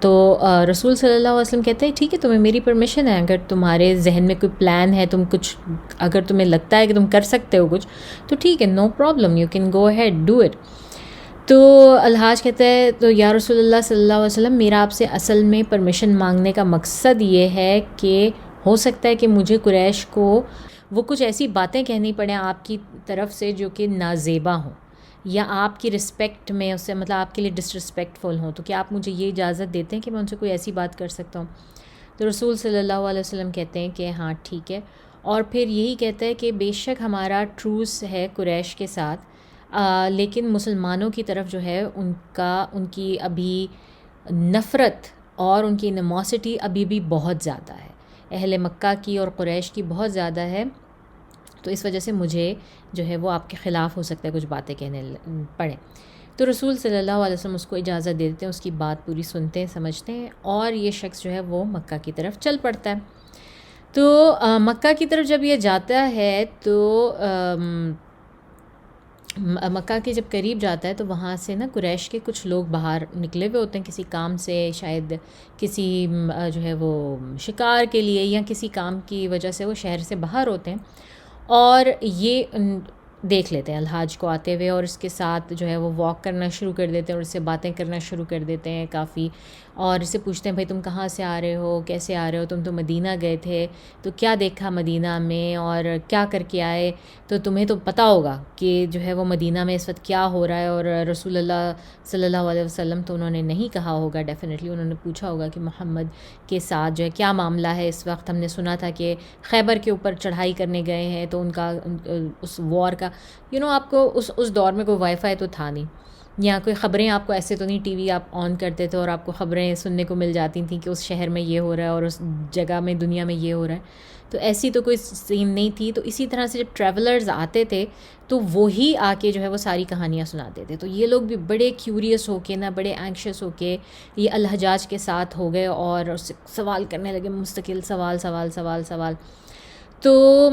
تو رسول صلی اللہ علیہ وسلم کہتے ہیں ٹھیک ہے، تمہیں میری پرمیشن ہے، اگر تمہارے ذہن میں کوئی پلان ہے، تم کچھ اگر تمہیں لگتا ہے کہ تم کر سکتے ہو کچھ، تو ٹھیک ہے، no problem, you can go ahead do it. تو الحاج کہتا ہے تو یا رسول اللہ صلی اللہ علیہ وسلم، میرا آپ سے اصل میں پرمیشن مانگنے کا مقصد یہ ہے کہ ہو سکتا ہے کہ مجھے قریش کو وہ کچھ ایسی باتیں کہنی پڑیں آپ کی طرف سے جو کہ نازیبا ہوں، یا آپ کی رسپیکٹ میں اس سے مطلب آپ کے لیے ڈسرسپیکٹفل ہوں. تو کیا آپ مجھے یہ اجازت دیتے ہیں کہ میں ان سے کوئی ایسی بات کر سکتا ہوں؟ تو رسول صلی اللہ علیہ وسلم کہتے ہیں کہ ہاں ٹھیک ہے. اور پھر یہی کہتا ہے کہ بے شک ہمارا ٹروس ہے قریش کے ساتھ، لیکن مسلمانوں کی طرف جو ہے ان کی ابھی نفرت اور ان کی انیموسٹی ابھی بھی بہت زیادہ ہے، اہل مکہ کی اور قریش کی بہت زیادہ ہے. تو اس وجہ سے مجھے جو ہے وہ آپ کے خلاف ہو سکتا ہے کچھ باتیں کہنے پڑیں. تو رسول صلی اللہ علیہ وسلم اس کو اجازت دے دیتے ہیں، اس کی بات پوری سنتے ہیں، سمجھتے ہیں، اور یہ شخص جو ہے وہ مکہ کی طرف چل پڑتا ہے. تو مکہ کی طرف جب یہ جاتا ہے تو مکہ کے جب قریب جاتا ہے تو وہاں سے نا قریش کے کچھ لوگ باہر نکلے ہوئے ہوتے ہیں کسی کام سے، شاید کسی جو ہے وہ شکار کے لیے یا کسی کام کی وجہ سے وہ شہر سے باہر ہوتے ہیں، اور یہ دیکھ لیتے ہیں الحاج کو آتے ہوئے، اور اس کے ساتھ جو ہے وہ واک کرنا شروع کر دیتے ہیں اور اس سے باتیں کرنا شروع کر دیتے ہیں کافی، اور اس سے پوچھتے ہیں بھائی تم کہاں سے آ رہے ہو، کیسے آ رہے ہو، تم تو مدینہ گئے تھے، تو کیا دیکھا مدینہ میں اور کیا کر کے آئے، تو تمہیں تو پتہ ہوگا کہ جو ہے وہ مدینہ میں اس وقت کیا ہو رہا ہے. اور رسول اللہ صلی اللہ علیہ وسلم تو انہوں نے نہیں کہا ہوگا، ڈیفینیٹلی انہوں نے پوچھا ہوگا کہ محمد کے ساتھ جو ہے کیا معاملہ ہے اس وقت. ہم نے سنا تھا کہ خیبر کے اوپر چڑھائی کرنے گئے ہیں، تو ان کا اس وار کا آپ کو اس دور میں کوئی وائی فائی تو تھا نہیں، یا کوئی خبریں آپ کو ایسے تو نہیں ٹی وی آپ آن کرتے تھے اور آپ کو خبریں سننے کو مل جاتی تھیں کہ اس شہر میں یہ ہو رہا ہے اور اس جگہ میں دنیا میں یہ ہو رہا ہے. تو ایسی تو کوئی سین نہیں تھی. تو اسی طرح سے جب ٹریولرز آتے تھے تو وہی آ کے جو ہے وہ ساری کہانیاں سناتے تھے. تو یہ لوگ بھی بڑے کیوریس ہو کے نا، بڑے اینکشس ہو کے یہ الحجاج کے ساتھ ہو گئے اور اس سے سوال کرنے لگے، مستقل سوال سوال سوال سوال. تو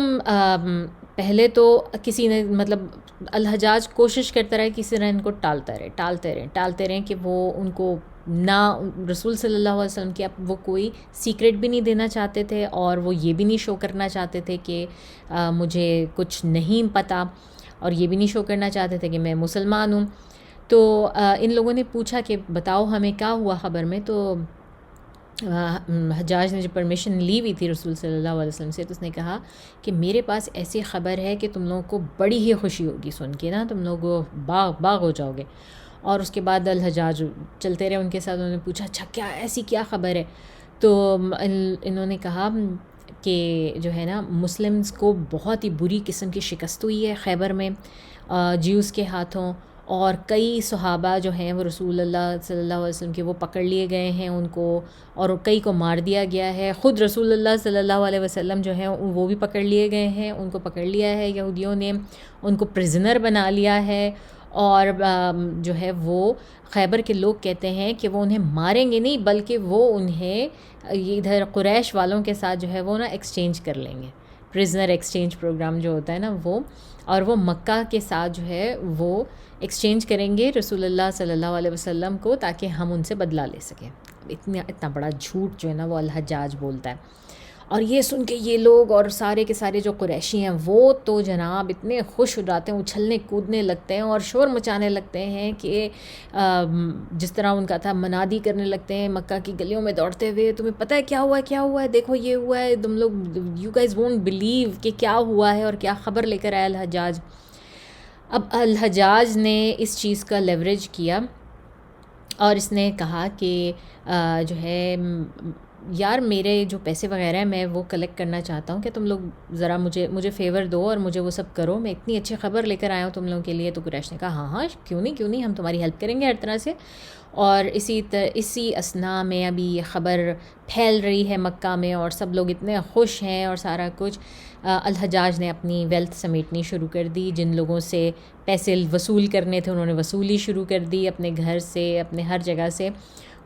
پہلے تو کسی نے مطلب الحجاج کوشش کرتا رہا کسی طرح ان کو ٹالتے رہیں کہ وہ ان کو نہ رسول صلی اللہ علیہ وسلم کی وہ کوئی سیکرٹ بھی نہیں دینا چاہتے تھے، اور وہ یہ بھی نہیں شو کرنا چاہتے تھے کہ مجھے کچھ نہیں پتہ، اور یہ بھی نہیں شو کرنا چاہتے تھے کہ میں مسلمان ہوں. تو ان لوگوں نے پوچھا کہ بتاؤ ہمیں کیا ہوا خبر میں. تو حجاج نے جو پرمیشن لی ہوئی تھی رسول صلی اللہ علیہ وسلم سے، تو اس نے کہا کہ میرے پاس ایسی خبر ہے کہ تم لوگوں کو بڑی ہی خوشی ہوگی سن کے نا، تم لوگ باغ ہو جاؤ گے. اور اس کے بعد الحجاج چلتے رہے ان کے ساتھ. انہوں نے پوچھا اچھا ایسی کیا خبر ہے. تو انہوں نے کہا کہ جو ہے نا مسلمز کو بہت ہی بری قسم کی شکست ہوئی ہے خیبر میں جیوز کے ہاتھوں، اور کئی صحابہ جو ہیں وہ رسول اللہ صلی اللہ علیہ وسلم کے وہ پکڑ لیے گئے ہیں ان کو، اور کئی کو مار دیا گیا ہے. خود رسول اللہ صلی اللہ علیہ وسلم جو ہیں وہ بھی پکڑ لیے گئے ہیں، ان کو پکڑ لیا ہے یہودیوں نے، ان کو پرزنر بنا لیا ہے. اور جو ہے وہ خیبر کے لوگ کہتے ہیں کہ وہ انہیں ماریں گے نہیں، بلکہ وہ انہیں ادھر قریش والوں کے ساتھ جو ہے وہ نا ایکسچینج کر لیں گے، پرزنر ایکسچینج پروگرام جو ہوتا ہے نا وہ، اور وہ مکہ کے ساتھ جو ہے وہ ایکسچینج کریں گے رسول اللہ صلی اللہ علیہ وسلم کو، تاکہ ہم ان سے بدلہ لے سکیں. اتنا بڑا جھوٹ جو ہے نا وہ الحجاج بولتا ہے. اور یہ سن کے یہ لوگ اور سارے کے سارے جو قریشی ہیں وہ تو جناب اتنے خوش ہو جاتے ہیں، اچھلنے کودنے لگتے ہیں اور شور مچانے لگتے ہیں کہ جس طرح ان کا تھا منادی کرنے لگتے ہیں مکہ کی گلیوں میں دوڑتے ہوئے، تمہیں پتہ ہے کیا ہوا ہے، کیا ہوا ہے، دیکھو یہ ہوا ہے، تم لوگ یو گائز وونٹ بلیو کہ کیا ہوا ہے اور کیا خبر لے کر آیا الحجاج۔ اب الحجاج نے اس چیز کا لیوریج کیا اور اس نے کہا کہ جو ہے یار میرے جو پیسے وغیرہ ہیں میں وہ کلیکٹ کرنا چاہتا ہوں کہ تم لوگ ذرا مجھے فیور دو اور مجھے وہ سب کرو، میں اتنی اچھی خبر لے کر آیا ہوں تم لوگوں کے لیے۔ تو قریش نے کہا ہاں ہاں کیوں نہیں، ہم تمہاری ہیلپ کریں گے ہر طرح سے۔ اور اسی اثناء میں ابھی یہ خبر پھیل رہی ہے مکہ میں اور سب لوگ اتنے خوش ہیں اور سارا کچھ۔ الحجاج نے اپنی ویلتھ سمیٹنی شروع کر دی، جن لوگوں سے پیسے وصول کرنے تھے انہوں نے وصولی شروع کر دی، اپنے گھر سے اپنے ہر جگہ سے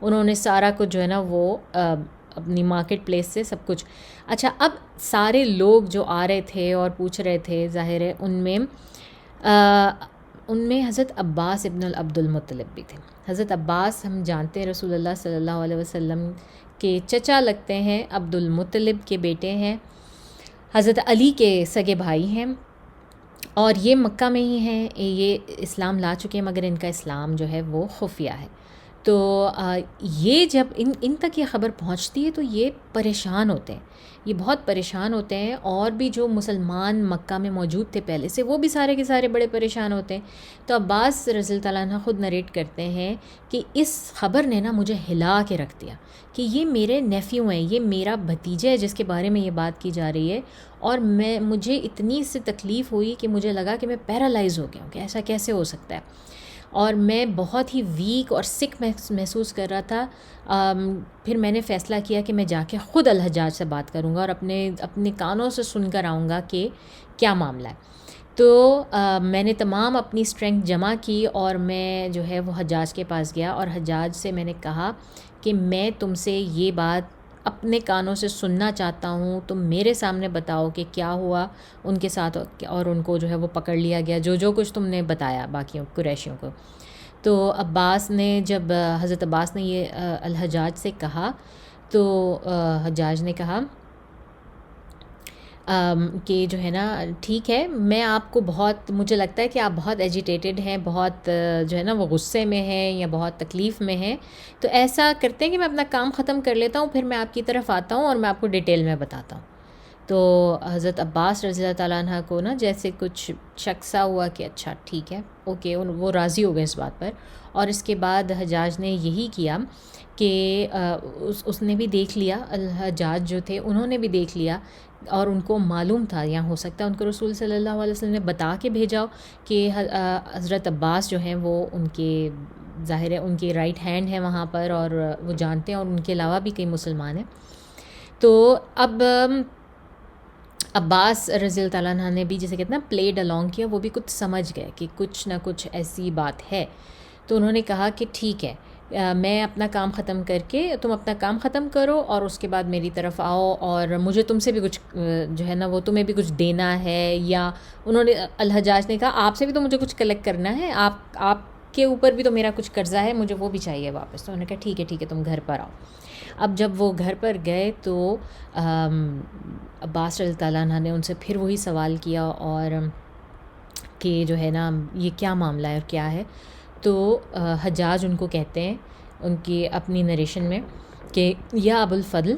انہوں نے سارا کچھ جو ہے نا وہ اپنی مارکیٹ پلیس سے سب کچھ۔ اچھا اب سارے لوگ جو آ رہے تھے اور پوچھ رہے تھے، ظاہر ہے ان میں حضرت عباس ابن عبد المطلب بھی تھے۔ حضرت عباس ہم جانتے ہیں رسول اللہ صلی اللہ علیہ وسلم کے چچا لگتے ہیں، عبد المطلب کے بیٹے ہیں، حضرت علی کے سگے بھائی ہیں، اور یہ مکہ میں ہی ہیں، یہ اسلام لا چکے ہیں مگر ان کا اسلام جو ہے وہ خفیہ ہے۔ تو یہ جب ان تک یہ خبر پہنچتی ہے تو یہ پریشان ہوتے ہیں، یہ بہت پریشان ہوتے ہیں، اور بھی جو مسلمان مکہ میں موجود تھے پہلے سے وہ بھی سارے کے سارے بڑے پریشان ہوتے ہیں۔ تو عباس رضی اللہ تعالیٰ عنہ خود نریٹ کرتے ہیں کہ اس خبر نے نا مجھے ہلا کے رکھ دیا کہ یہ میرے نیفیو ہیں، یہ میرا بھتیجا ہے جس کے بارے میں یہ بات کی جا رہی ہے، اور مجھے اتنی سے تکلیف ہوئی کہ مجھے لگا کہ میں پیرالائز ہو گیا ہوں کہ ایسا کیسے ہو سکتا ہے، اور میں بہت ہی ویک اور سک محسوس کر رہا تھا۔ پھر میں نے فیصلہ کیا کہ میں جا کے خود الحجاج سے بات کروں گا اور اپنے کانوں سے سن کر آؤں گا کہ کیا معاملہ ہے۔ تو میں نے تمام اپنی اسٹرینگتھ جمع کی اور میں جو ہے وہ حجاج کے پاس گیا اور حجاج سے میں نے کہا کہ میں تم سے یہ بات اپنے کانوں سے سننا چاہتا ہوں، تم میرے سامنے بتاؤ کہ کیا ہوا ان کے ساتھ، اور ان کو جو ہے وہ پکڑ لیا گیا جو کچھ تم نے بتایا باقیوں قریشیوں کو۔ تو جب حضرت عباس نے یہ الحجاج سے کہا تو حجاج نے کہا کہ جو ہے نا ٹھیک ہے، میں آپ کو مجھے لگتا ہے کہ آپ بہت ایجیٹیٹڈ ہیں، بہت جو ہے نا وہ غصے میں ہیں یا بہت تکلیف میں ہیں، تو ایسا کرتے ہیں کہ میں اپنا کام ختم کر لیتا ہوں، پھر میں آپ کی طرف آتا ہوں اور میں آپ کو ڈیٹیل میں بتاتا ہوں۔ تو حضرت عباس رضی اللہ تعالیٰ عنہ کو نا جیسے کچھ شک سا ہوا کہ اچھا ٹھیک ہے اوکے، وہ راضی ہو گئے اس بات پر۔ اور اس کے بعد حجاج نے یہی کیا کہ اس نے بھی دیکھ لیا، الحجاج جو تھے انہوں نے بھی دیکھ لیا، اور ان کو معلوم تھا یا ہو سکتا ہے ان کو رسول صلی اللہ علیہ وسلم نے بتا کے بھیجا ہو کہ حضرت عباس جو ہیں وہ ان کے ظاہر ہے ان کے رائٹ ہینڈ ہیں وہاں پر، اور وہ جانتے ہیں، اور ان کے علاوہ بھی کئی مسلمان ہیں۔ تو اب عباس رضی اللہ تعالیٰ عنہ نے بھی جیسے کہتے ہیں پلیڈ الانگ کیا، وہ بھی کچھ سمجھ گئے کہ کچھ نہ کچھ ایسی بات ہے، تو انہوں نے کہا کہ ٹھیک ہے میں اپنا کام ختم کر کے، تم اپنا کام ختم کرو اور اس کے بعد میری طرف آؤ، اور مجھے تم سے بھی کچھ جو ہے نا وہ تمہیں بھی کچھ دینا ہے، یا انہوں نے الحجاج نے کہا آپ سے بھی تو مجھے کچھ کلیکٹ کرنا ہے، آپ کے اوپر بھی تو میرا کچھ قرضہ ہے، مجھے وہ بھی چاہیے واپس۔ تو انہوں نے کہا ٹھیک ہے تم گھر پر آؤ۔ اب جب وہ گھر پر گئے تو عباس رضی اللہ تعالیٰ عنہ نے ان سے پھر وہی سوال کیا اور کہ جو ہے نا یہ کیا معاملہ ہے اور کیا ہے۔ تو حجاج ان کو کہتے ہیں ان کی اپنی نریشن میں کہ یا ابو الفضل،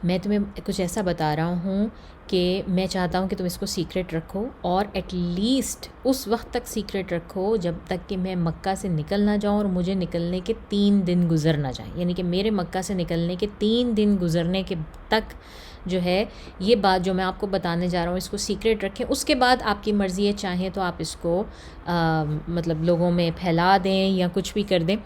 میں تمہیں کچھ ایسا بتا رہا ہوں کہ میں چاہتا ہوں کہ تم اس کو سیکرٹ رکھو، اور ایٹ لیسٹ اس وقت تک سیکرٹ رکھو جب تک کہ میں مکہ سے نکل نہ جاؤں اور مجھے نکلنے کے 3 دن گزر نہ جائیں، یعنی کہ میرے مکہ سے نکلنے کے 3 دن گزرنے کے تک جو ہے یہ بات جو میں آپ کو بتانے جا رہا ہوں اس کو سیکرٹ رکھیں، اس کے بعد آپ کی مرضی ہے، چاہیں تو آپ اس کو مطلب لوگوں میں پھیلا دیں یا کچھ بھی کر دیں۔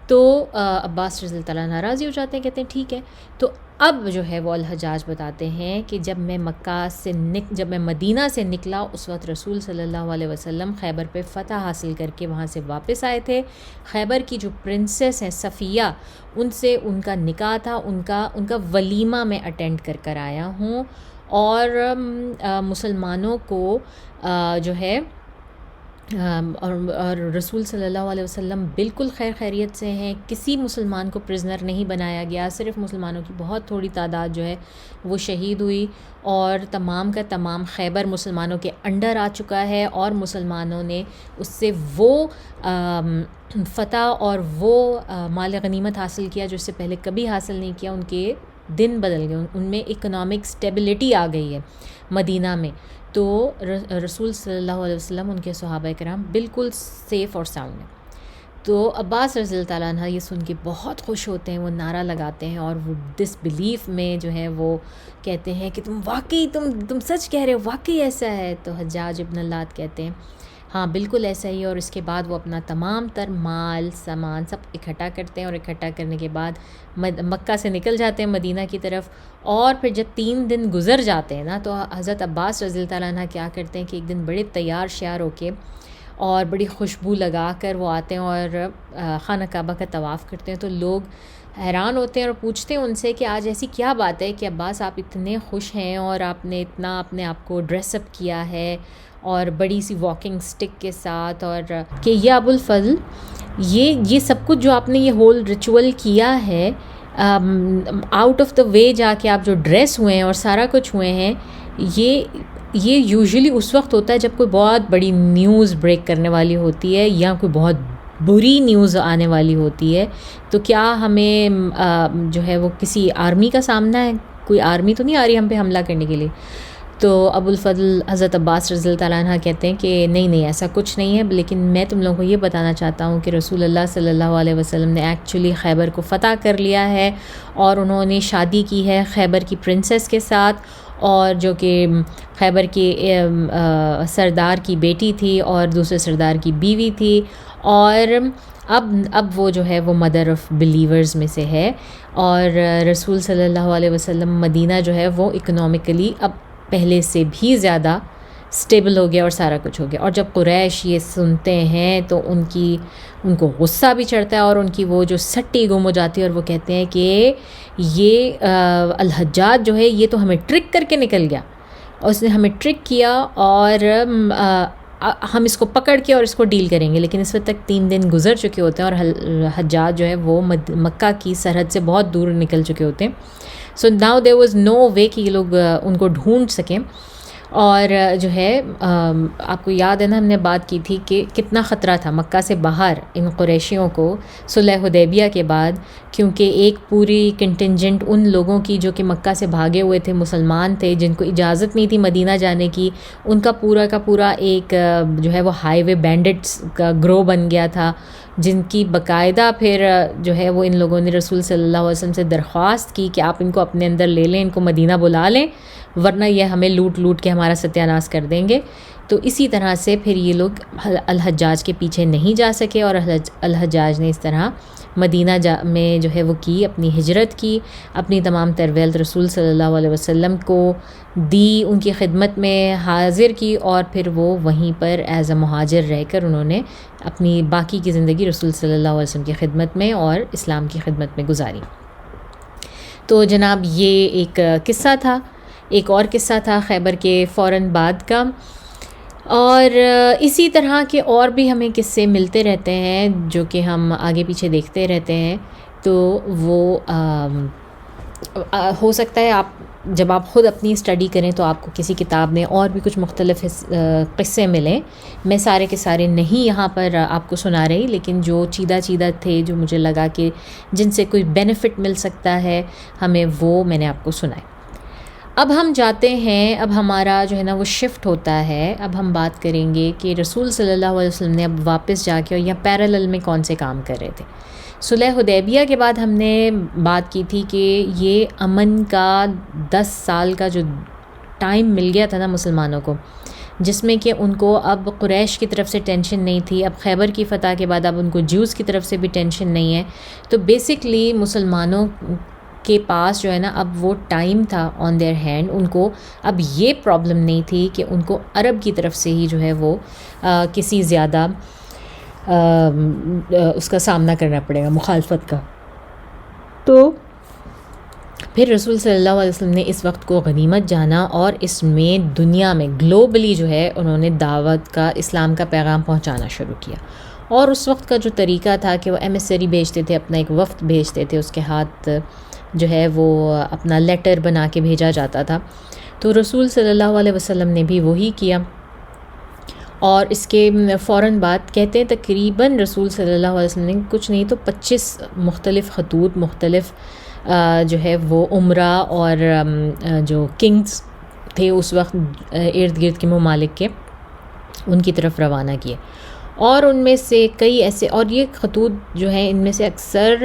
تو عباس رضی اللہ تعالیٰ ناراضی ہو جاتے ہیں، کہتے ہیں ٹھیک ہے۔ تو اب جو ہے وہ الحجاج بتاتے ہیں کہ جب میں مدینہ سے نکلا اس وقت رسول صلی اللہ علیہ وسلم خیبر پہ فتح حاصل کر کے وہاں سے واپس آئے تھے۔ خیبر کی جو پرنسس ہیں صفیہ، ان سے ان کا نکاح تھا، ان کا ولیمہ میں اٹینڈ کر آیا ہوں، اور مسلمانوں کو جو ہے اور رسول صلی اللہ علیہ وسلم بالکل خیر خیریت سے ہیں، کسی مسلمان کو پرزنر نہیں بنایا گیا، صرف مسلمانوں کی بہت تھوڑی تعداد جو ہے وہ شہید ہوئی، اور تمام کا تمام خیبر مسلمانوں کے انڈر آ چکا ہے، اور مسلمانوں نے اس سے وہ فتح اور وہ مال غنیمت حاصل کیا جو اس سے پہلے کبھی حاصل نہیں کیا۔ ان کے دن بدل گئے، ان میں اکنامک سٹیبلٹی آ گئی ہے مدینہ میں۔ تو رسول صلی اللہ علیہ وسلم، ان کے صحابہ کرام بالکل سیف اور ساؤنڈ ہیں۔ تو عباس رضی اللہ تعالیٰ عنہ یہ سن کے بہت خوش ہوتے ہیں، وہ نعرہ لگاتے ہیں، اور وہ ڈس بلیف میں جو ہے وہ کہتے ہیں کہ تم واقعی تم سچ کہہ رہے ہو، واقعی ایسا ہے؟ تو حجاج ابن اللات کہتے ہیں ہاں بالکل ایسا ہی ہے، اور اس کے بعد وہ اپنا تمام تر مال سامان سب اکٹھا کرتے ہیں، اور اکٹھا کرنے کے بعد مکہ سے نکل جاتے ہیں مدینہ کی طرف۔ اور پھر جب 3 دن گزر جاتے ہیں نا، تو حضرت عباس رضی اللہ تعالیٰ عنہ کیا کرتے ہیں کہ ایک دن بڑے تیار شیار ہو کے اور بڑی خوشبو لگا کر وہ آتے ہیں اور خانہ کعبہ کا طواف کرتے ہیں۔ تو لوگ حیران ہوتے ہیں اور پوچھتے ہیں ان سے کہ آج ایسی کیا بات ہے کہ عباس آپ اتنے خوش ہیں، اور آپ نے اتنا اپنے آپ کو ڈریس اپ کیا ہے اور بڑی سی واکنگ سٹک کے ساتھ، اور کہ یہ ابو الفضل یہ سب کچھ جو آپ نے یہ ہول ریچول کیا ہے، آؤٹ آف دا وے جا کے آپ جو ڈریس ہوئے ہیں اور سارا کچھ ہوئے ہیں، یہ یوزلی اس وقت ہوتا ہے جب کوئی بہت بڑی نیوز بریک کرنے والی ہوتی ہے یا کوئی بہت بری نیوز آنے والی ہوتی ہے۔ تو کیا ہمیں جو ہے وہ کسی آرمی کا سامنا ہے؟ کوئی آرمی تو نہیں آ رہی ہم پہ حملہ کرنے کے لیے؟ تو ابو الفضل حضرت عباس رضی اللہ تعالیٰ عنہ کہتے ہیں کہ نہیں ایسا کچھ نہیں ہے، لیکن میں تم لوگوں کو یہ بتانا چاہتا ہوں کہ رسول اللہ صلی اللہ علیہ وسلم نے ایکچولی خیبر کو فتح کر لیا ہے، اور انہوں نے شادی کی ہے خیبر کی پرنسس کے ساتھ، اور جو کہ خیبر کے سردار کی بیٹی تھی اور دوسرے سردار کی بیوی تھی، اور اب وہ جو ہے وہ مدر آف بلیورز میں سے ہے۔ اور رسول صلی اللہ علیہ وسلم مدینہ جو ہے وہ اکنامکلی اب پہلے سے بھی زیادہ سٹیبل ہو گیا اور سارا کچھ ہو گیا۔ اور جب قریش یہ سنتے ہیں تو ان کو غصہ بھی چڑھتا ہے، اور ان کی وہ جو سٹی گم ہو جاتی ہے، اور وہ کہتے ہیں کہ یہ الحجاج جو ہے یہ تو ہمیں ٹرک کر کے نکل گیا، اور اس نے ہمیں ٹرک کیا، اور ہم اس کو پکڑ کے اور اس کو ڈیل کریں گے۔ لیکن اس وقت تک 3 دن گزر چکے ہوتے ہیں، اور حجاج جو ہے وہ مکہ کی سرحد سے بہت دور نکل چکے ہوتے ہیں۔ So now there was no وے کہ یہ لوگ ان کو ڈھونڈ سکیں۔ اور جو ہے آپ کو یاد ہے نا، ہم نے بات کی تھی کہ کتنا خطرہ تھا مکہ سے باہر ان قریشیوں کو صلح حدیبیہ کے بعد، کیونکہ ایک پوری کنٹنجنٹ ان لوگوں کی جو کہ مکہ سے بھاگے ہوئے تھے، مسلمان تھے، جن کو اجازت نہیں تھی مدینہ جانے کی، ان کا پورا ایک جو ہے وہ ہائی وے بینڈٹس کا گروہ بن گیا تھا، جن کی باقاعدہ پھر جو ہے وہ ان لوگوں نے رسول صلی اللہ علیہ وسلم سے درخواست کی کہ آپ ان کو اپنے اندر لے لیں، ان کو مدینہ بلا لیں، ورنہ یہ ہمیں لوٹ کے ہمارا ستیہ ناش کر دیں گے۔ تو اسی طرح سے پھر یہ لوگ الحجاج کے پیچھے نہیں جا سکے، اور الحجاج نے اس طرح مدینہ میں جو ہے وہ کی، اپنی ہجرت کی، اپنی تمام تر ویلتھ رسول صلی اللہ علیہ وسلم کو دی، ان کی خدمت میں حاضر کی، اور پھر وہ وہیں پر ایز اے مہاجر رہ کر انہوں نے اپنی باقی کی زندگی رسول صلی اللہ علیہ وسلم کی خدمت میں اور اسلام کی خدمت میں گزاری۔ تو جناب یہ ایک قصہ تھا، ایک اور قصہ تھا خیبر کے فوراً بعد کا، اور اسی طرح کے اور بھی ہمیں قصے ملتے رہتے ہیں جو کہ ہم آگے پیچھے دیکھتے رہتے ہیں۔ تو وہ ہو سکتا ہے جب آپ خود اپنی اسٹڈی کریں تو آپ کو کسی کتاب میں اور بھی کچھ مختلف قصے ملیں۔ میں سارے کے سارے نہیں یہاں پر آپ کو سنا رہی، لیکن جو چیدہ تھے، جو مجھے لگا کہ جن سے کوئی بینیفٹ مل سکتا ہے ہمیں، وہ میں نے آپ کو سنائے۔ اب ہم جاتے ہیں، اب ہمارا جو ہے نا وہ شفٹ ہوتا ہے۔ اب ہم بات کریں گے کہ رسول صلی اللہ علیہ وسلم نے اب واپس جا کے اور یا پیرالل میں کون سے کام کر رہے تھے۔ صلح حدیبیہ کے بعد ہم نے بات کی تھی کہ یہ امن کا 10 سال کا جو ٹائم مل گیا تھا نا مسلمانوں کو، جس میں کہ ان کو اب قریش کی طرف سے ٹینشن نہیں تھی، اب خیبر کی فتح کے بعد اب ان کو جیوز کی طرف سے بھی ٹینشن نہیں ہے۔ تو بیسکلی مسلمانوں کے پاس جو ہے نا اب وہ ٹائم تھا آن دیئر ہینڈ، ان کو اب یہ پرابلم نہیں تھی کہ ان کو عرب کی طرف سے ہی جو ہے وہ کسی زیادہ اس کا سامنا کرنا پڑے گا، مخالفت کا۔ تو پھر رسول صلی اللہ علیہ وسلم نے اس وقت کو غنیمت جانا اور اس میں دنیا میں گلوبلی جو ہے انہوں نے دعوت کا، اسلام کا پیغام پہنچانا شروع کیا. اور اس وقت کا جو طریقہ تھا کہ وہ ایمیسری بھیجتے تھے، اپنا ایک وفد بھیجتے تھے، اس کے ہاتھ جو ہے وہ اپنا لیٹر بنا کے بھیجا جاتا تھا. تو رسول صلی اللہ علیہ وسلم نے بھی وہی کیا، اور اس کے فوراً بعد کہتے ہیں تقریباً رسول صلی اللہ علیہ وسلم نے کچھ نہیں تو 25 مختلف خطوط، مختلف جو ہے وہ عمرہ اور جو کنگز تھے اس وقت ارد گرد کے ممالک کے، ان کی طرف روانہ کیے. اور ان میں سے کئی ایسے، اور یہ خطوط جو ہیں ان میں سے اکثر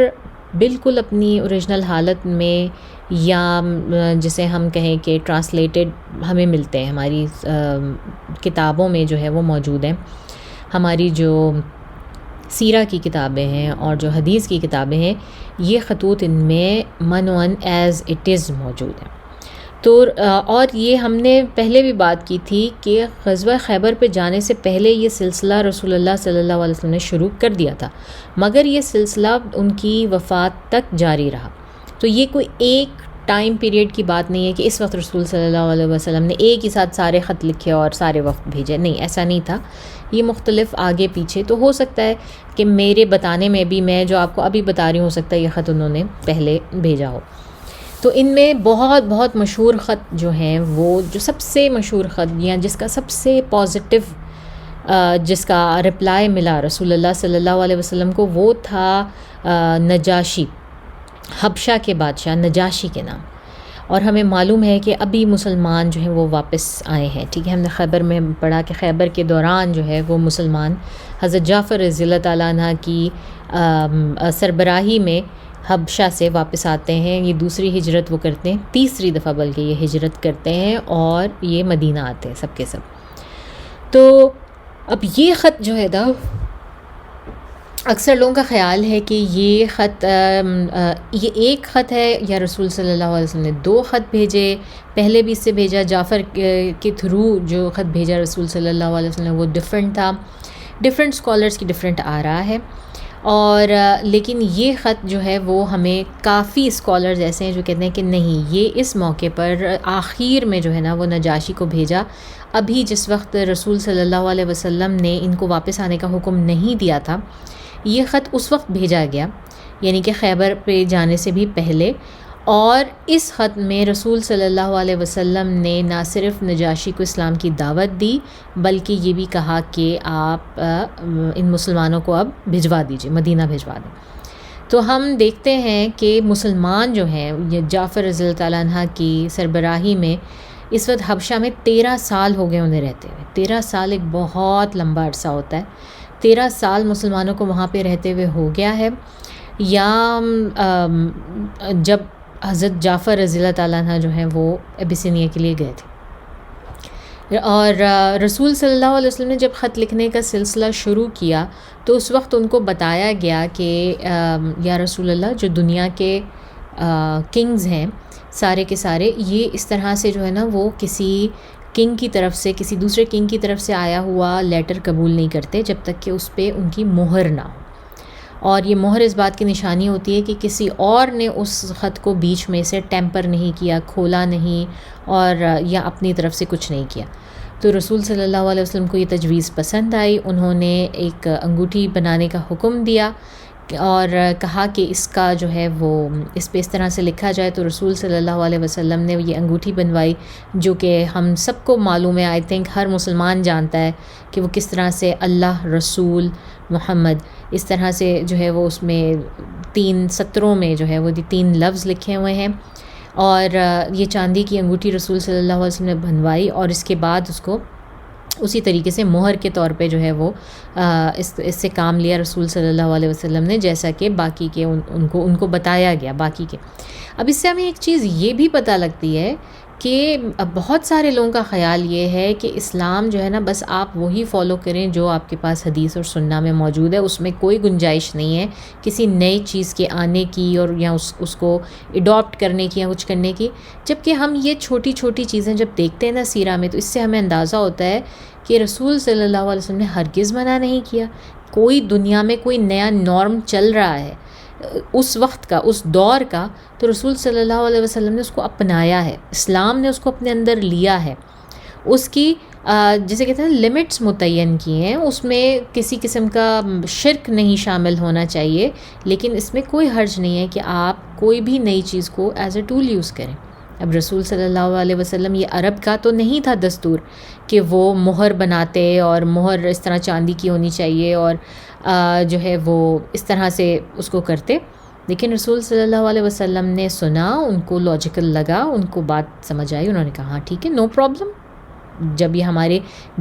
بالکل اپنی اوریجنل حالت میں، یا جسے ہم کہیں کہ ٹرانسلیٹڈ ہمیں ملتے ہیں، ہماری کتابوں میں جو ہے وہ موجود ہیں. ہماری جو سیرہ کی کتابیں ہیں اور جو حدیث کی کتابیں ہیں، یہ خطوط ان میں منون ایز اٹ از موجود ہیں. تو اور یہ ہم نے پہلے بھی بات کی تھی کہ غزوہ خیبر پہ جانے سے پہلے یہ سلسلہ رسول اللہ صلی اللہ علیہ وسلم نے شروع کر دیا تھا، مگر یہ سلسلہ ان کی وفات تک جاری رہا. تو یہ کوئی ایک ٹائم پیریڈ کی بات نہیں ہے کہ اس وقت رسول صلی اللہ علیہ وسلم نے ایک ہی ساتھ سارے خط لکھے اور سارے وقت بھیجے. نہیں، ایسا نہیں تھا. یہ مختلف آگے پیچھے تو ہو سکتا ہے کہ میرے بتانے میں بھی، میں جو آپ کو ابھی بتا رہی ہوں، ہو سکتا ہے یہ خط انہوں نے پہلے بھیجا ہو. تو ان میں بہت بہت مشہور خط جو ہیں، وہ جو سب سے مشہور خط یا جس کا سب سے پازیٹیو جس کا رپلائی ملا رسول اللہ صلی اللہ علیہ وسلم کو، وہ تھا نجاشی، حبشہ کے بادشاہ نجاشی کے نام. اور ہمیں معلوم ہے کہ ابھی مسلمان جو ہیں وہ واپس آئے ہیں. ٹھیک ہے، ہم نے خیبر میں پڑھا کہ خیبر کے دوران جو ہے وہ مسلمان حضرت جعفر رضی اللہ تعالیٰ عنہ کی سربراہی میں حبشہ سے واپس آتے ہیں. یہ دوسری ہجرت وہ کرتے ہیں، تیسری دفعہ بلکہ یہ ہجرت کرتے ہیں، اور یہ مدینہ آتے ہیں سب کے سب. تو اب یہ خط جو ہے نا، اکثر لوگوں کا خیال ہے کہ یہ خط یہ ایک خط ہے، یا رسول صلی اللہ علیہ وسلم نے 2 خط بھیجے. پہلے بھی اس سے بھیجا، جعفر کے تھرو جو خط بھیجا رسول صلی اللہ علیہ وسلم نے وہ ڈیفرنٹ تھا. ڈیفرنٹ اسکالرس کی ڈیفرنٹ آ رہا ہے. اور لیکن یہ خط جو ہے وہ ہمیں کافی اسکالرز ایسے ہیں جو کہتے ہیں کہ نہیں، یہ اس موقع پر آخر میں جو ہے نا وہ نجاشی کو بھیجا، ابھی جس وقت رسول صلی اللہ علیہ وسلم نے ان کو واپس آنے کا حکم نہیں دیا تھا، یہ خط اس وقت بھیجا گیا، یعنی کہ خیبر پہ جانے سے بھی پہلے. اور اس خط میں رسول صلی اللہ علیہ وسلم نے نہ صرف نجاشی کو اسلام کی دعوت دی، بلکہ یہ بھی کہا کہ آپ ان مسلمانوں کو اب بھجوا دیجئے، مدینہ بھجوا دیں. تو ہم دیکھتے ہیں کہ مسلمان جو ہیں، یہ جعفر رضی اللہ تعالیٰ عنہ کی سربراہی میں اس وقت حبشہ میں 13 سال ہو گئے انہیں رہتے ہوئے. 13 سال ایک بہت لمبا عرصہ ہوتا ہے. 13 سال مسلمانوں کو وہاں پہ رہتے ہوئے ہو گیا ہے. یا جب حضرت جعفر رضی اللہ تعالیٰ عنہ جو ہیں وہ ابیسینیا کے لیے گئے تھے، اور رسول صلی اللہ علیہ وسلم نے جب خط لکھنے کا سلسلہ شروع کیا تو اس وقت ان کو بتایا گیا کہ یا رسول اللہ، جو دنیا کے کنگز ہیں سارے کے سارے، یہ اس طرح سے جو ہے نا وہ کسی کنگ کی طرف سے، کسی دوسرے کنگ کی طرف سے آیا ہوا لیٹر قبول نہیں کرتے جب تک کہ اس پہ ان کی مہر نہ ہو. اور یہ مہر اس بات کی نشانی ہوتی ہے کہ کسی اور نے اس خط کو بیچ میں سے ٹیمپر نہیں کیا، کھولا نہیں، اور یا اپنی طرف سے کچھ نہیں کیا. تو رسول صلی اللہ علیہ وسلم کو یہ تجویز پسند آئی. انہوں نے ایک انگوٹھی بنانے کا حکم دیا اور کہا کہ اس کا جو ہے وہ اس پہ اس طرح سے لکھا جائے. تو رسول صلی اللہ علیہ وسلم نے یہ انگوٹھی بنوائی، جو کہ ہم سب کو معلوم ہے، آئی تھنک ہر مسلمان جانتا ہے کہ وہ کس طرح سے اللہ، رسول محمد، اس طرح سے جو ہے وہ اس میں 3 سطروں میں جو ہے وہ 3 لفظ لکھے ہوئے ہیں. اور یہ چاندی کی انگوٹھی رسول صلی اللہ علیہ وسلم نے بنوائی، اور اس کے بعد اس کو اسی طریقے سے مہر کے طور پہ جو ہے وہ اس سے کام لیا رسول صلی اللہ علیہ وسلم نے، جیسا کہ باقی کے ان کو بتایا گیا باقی کے. اب اس سے ہمیں ایک چیز یہ بھی پتہ لگتی ہے کہ بہت سارے لوگوں کا خیال یہ ہے کہ اسلام جو ہے نا بس آپ وہی فالو کریں جو آپ کے پاس حدیث اور سنہ میں موجود ہے، اس میں کوئی گنجائش نہیں ہے کسی نئی چیز کے آنے کی اور یا اس کو اڈاپٹ کرنے کی یا کچھ کرنے کی. جبکہ ہم یہ چھوٹی چھوٹی چیزیں جب دیکھتے ہیں نا سیرہ میں، تو اس سے ہمیں اندازہ ہوتا ہے کہ رسول صلی اللہ علیہ وسلم نے ہرگز منع نہیں کیا. کوئی دنیا میں کوئی نیا نارم چل رہا ہے اس وقت کا، اس دور کا، تو رسول صلی اللہ علیہ وسلم نے اس کو اپنایا ہے، اسلام نے اس کو اپنے اندر لیا ہے، اس کی جسے کہتے ہیں لمٹس متعین کی ہیں، اس میں کسی قسم کا شرک نہیں شامل ہونا چاہیے، لیکن اس میں کوئی حرج نہیں ہے کہ آپ کوئی بھی نئی چیز کو ایز اے ٹول یوز کریں۔ اب رسول صلی اللہ علیہ وسلم، یہ عرب کا تو نہیں تھا دستور کہ وہ مہر بناتے، اور مہر اس طرح چاندی کی ہونی چاہیے، اور جو ہے وہ اس طرح سے اس کو کرتے، لیکن رسول صلی اللہ علیہ وسلم نے سنا، ان کو لاجیکل لگا، ان کو بات سمجھ آئی، انہوں نے کہا ہاں ٹھیک ہے، نو پرابلم۔ جب یہ ہمارے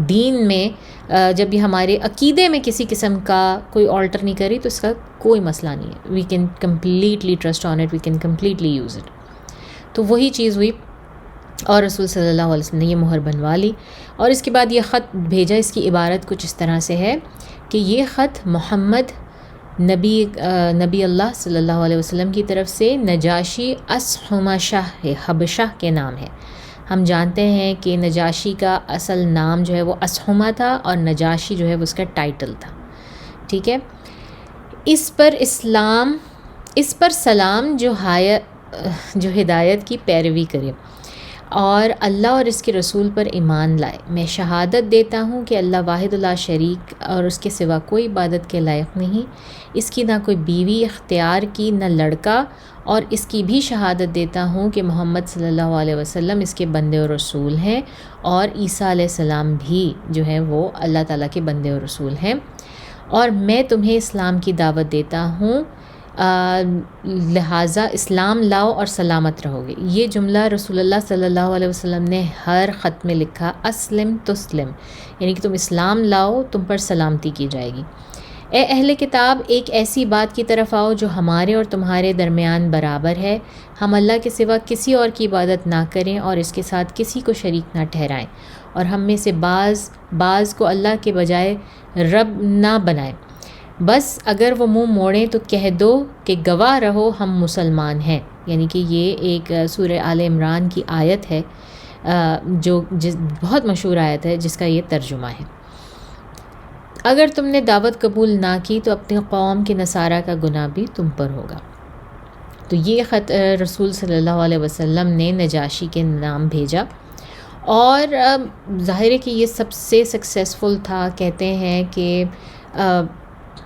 دین میں، جب یہ ہمارے عقیدے میں کسی قسم کا کوئی آلٹر نہیں کری تو اس کا کوئی مسئلہ نہیں ہے، we can completely trust on it, we can completely use it. تو وہی چیز ہوئی، اور رسول صلی اللہ علیہ وسلم نے یہ مہر بنوا لی، اور اس کے بعد یہ خط بھیجا۔ اس کی عبارت کچھ اس طرح سے ہے کہ یہ خط محمد نبی اللہ صلی اللہ علیہ وسلم کی طرف سے نجاشی اصحمہ شاہ حبشہ کے نام ہے۔ ہم جانتے ہیں کہ نجاشی کا اصل نام جو ہے وہ اصحمہ تھا، اور نجاشی جو ہے وہ اس کا ٹائٹل تھا، ٹھیک ہے۔ اس پر سلام جو ہدایت کی پیروی کرے اور اللہ اور اس کے رسول پر ایمان لائے۔ میں شہادت دیتا ہوں کہ اللہ واحد لا شریک، اور اس کے سوا کوئی عبادت کے لائق نہیں، اس کی نہ کوئی بیوی اختیار کی نہ لڑکا، اور اس کی بھی شہادت دیتا ہوں کہ محمد صلی اللہ علیہ وسلم اس کے بندے اور رسول ہیں، اور عیسیٰ علیہ السلام بھی جو ہے وہ اللہ تعالیٰ کے بندے اور رسول ہیں، اور میں تمہیں اسلام کی دعوت دیتا ہوں، لہٰذا اسلام لاؤ اور سلامت رہو گے۔ یہ جملہ رسول اللہ صلی اللہ علیہ وسلم نے ہر خط میں لکھا، اسلم تسلم، یعنی کہ تم اسلام لاؤ، تم پر سلامتی کی جائے گی۔ اے اہل کتاب، ایک ایسی بات کی طرف آؤ جو ہمارے اور تمہارے درمیان برابر ہے، ہم اللہ کے سوا کسی اور کی عبادت نہ کریں اور اس کے ساتھ کسی کو شریک نہ ٹھہرائیں، اور ہم میں سے بعض کو اللہ کے بجائے رب نہ بنائیں۔ بس اگر وہ منہ موڑیں تو کہہ دو کہ گواہ رہو ہم مسلمان ہیں، یعنی کہ یہ ایک سورہ آل عمران کی آیت ہے، جو بہت مشہور آیت ہے، جس کا یہ ترجمہ ہے۔ اگر تم نے دعوت قبول نہ کی تو اپنے قوم کے نصارہ کا گناہ بھی تم پر ہوگا۔ تو یہ خط رسول صلی اللہ علیہ وسلم نے نجاشی کے نام بھیجا، اور ظاہر ہے کہ یہ سب سے سکسیسفل تھا۔ کہتے ہیں کہ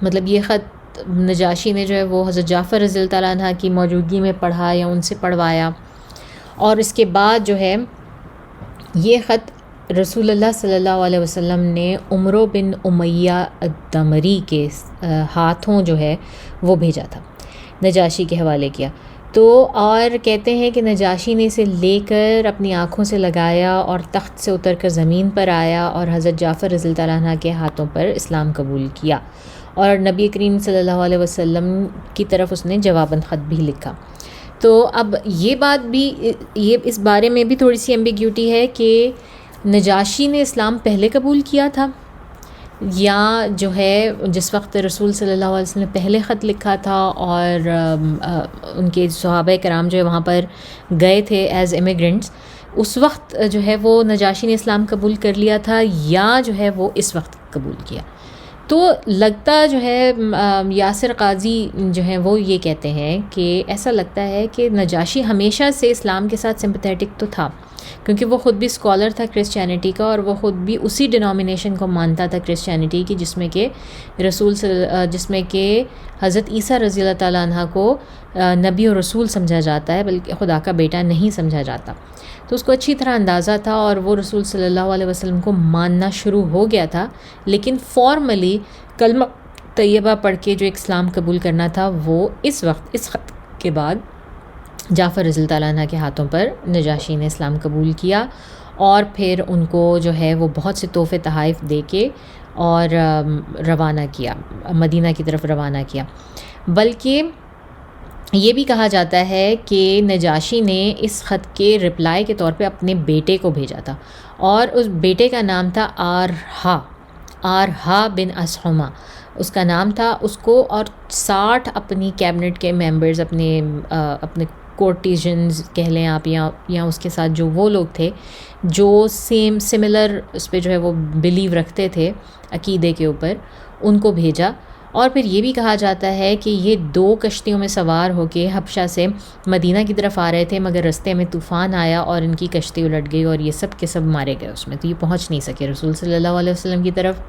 مطلب یہ خط نجاشی نے جو ہے وہ حضرت جعفر رضی اللہ تعالیٰ عنہ کی موجودگی میں پڑھا یا ان سے پڑھوایا، اور اس کے بعد جو ہے یہ خط رسول اللہ صلی اللہ علیہ وسلم نے عمرو بن امیہ الدمری کے ہاتھوں جو ہے وہ بھیجا تھا، نجاشی کے حوالے کیا۔ تو اور کہتے ہیں کہ نجاشی نے اسے لے کر اپنی آنکھوں سے لگایا اور تخت سے اتر کر زمین پر آیا اور حضرت جعفر رضی اللہ تعالیٰ عنہ کے ہاتھوں پر اسلام قبول کیا، اور نبی کریم صلی اللہ علیہ وسلم کی طرف اس نے جواباً خط بھی لکھا۔ تو اب یہ بات بھی، یہ اس بارے میں بھی تھوڑی سی ایمبیگیوٹی ہے کہ نجاشی نے اسلام پہلے قبول کیا تھا، یا جو ہے جس وقت رسول صلی اللہ علیہ وسلم نے پہلے خط لکھا تھا اور ان کے صحابہ کرام جو ہے وہاں پر گئے تھے ایز امیگرنٹس، اس وقت جو ہے وہ نجاشی نے اسلام قبول کر لیا تھا، یا جو ہے وہ اس وقت قبول کیا۔ تو لگتا جو ہے یاسر قاضی جو ہیں وہ یہ کہتے ہیں کہ ایسا لگتا ہے کہ نجاشی ہمیشہ سے اسلام کے ساتھ سمپیتھیٹک تو تھا، کیونکہ وہ خود بھی اسکالر تھا کرسچینٹی کا، اور وہ خود بھی اسی ڈینومینیشن کو مانتا تھا کرسچینٹی کی، جس میں کہ جس میں کہ حضرت عیسیٰ رضی اللہ تعالیٰ عنہ کو نبی و رسول سمجھا جاتا ہے، بلکہ خدا کا بیٹا نہیں سمجھا جاتا۔ تو اس کو اچھی طرح اندازہ تھا، اور وہ رسول صلی اللہ علیہ وسلم کو ماننا شروع ہو گیا تھا، لیکن فارملی کلمہ طیبہ پڑھ کے جو ایک اسلام قبول کرنا تھا وہ اس وقت، اس خط کے بعد جعفر رضی اللہ تعالیٰ عنہ کے ہاتھوں پر نجاشی نے اسلام قبول کیا، اور پھر ان کو جو ہے وہ بہت سے تحفے تحائف دے کے اور روانہ کیا، مدینہ کی طرف روانہ کیا۔ بلکہ یہ بھی کہا جاتا ہے کہ نجاشی نے اس خط کے رپلائی کے طور پہ اپنے بیٹے کو بھیجا تھا، اور اس بیٹے کا نام تھا آرہا بن اصحمہ اس کا نام تھا اس کو، اور 60 اپنی کیبنٹ کے ممبرز، اپنے کورٹیزنز کہہ لیں آپ، یا اس کے ساتھ جو وہ لوگ تھے جو سملر اس پہ جو ہے وہ بلیو رکھتے تھے عقیدے کے اوپر، ان کو بھیجا، اور پھر یہ بھی کہا جاتا ہے کہ یہ 2 کشتیوں میں سوار ہو کے حبشہ سے مدینہ کی طرف آ رہے تھے، مگر رستے میں طوفان آیا اور ان کی کشتی الٹ گئی اور یہ سب کے سب مارے گئے اس میں، تو یہ پہنچ نہیں سکے رسول صلی اللہ علیہ وسلم کی طرف۔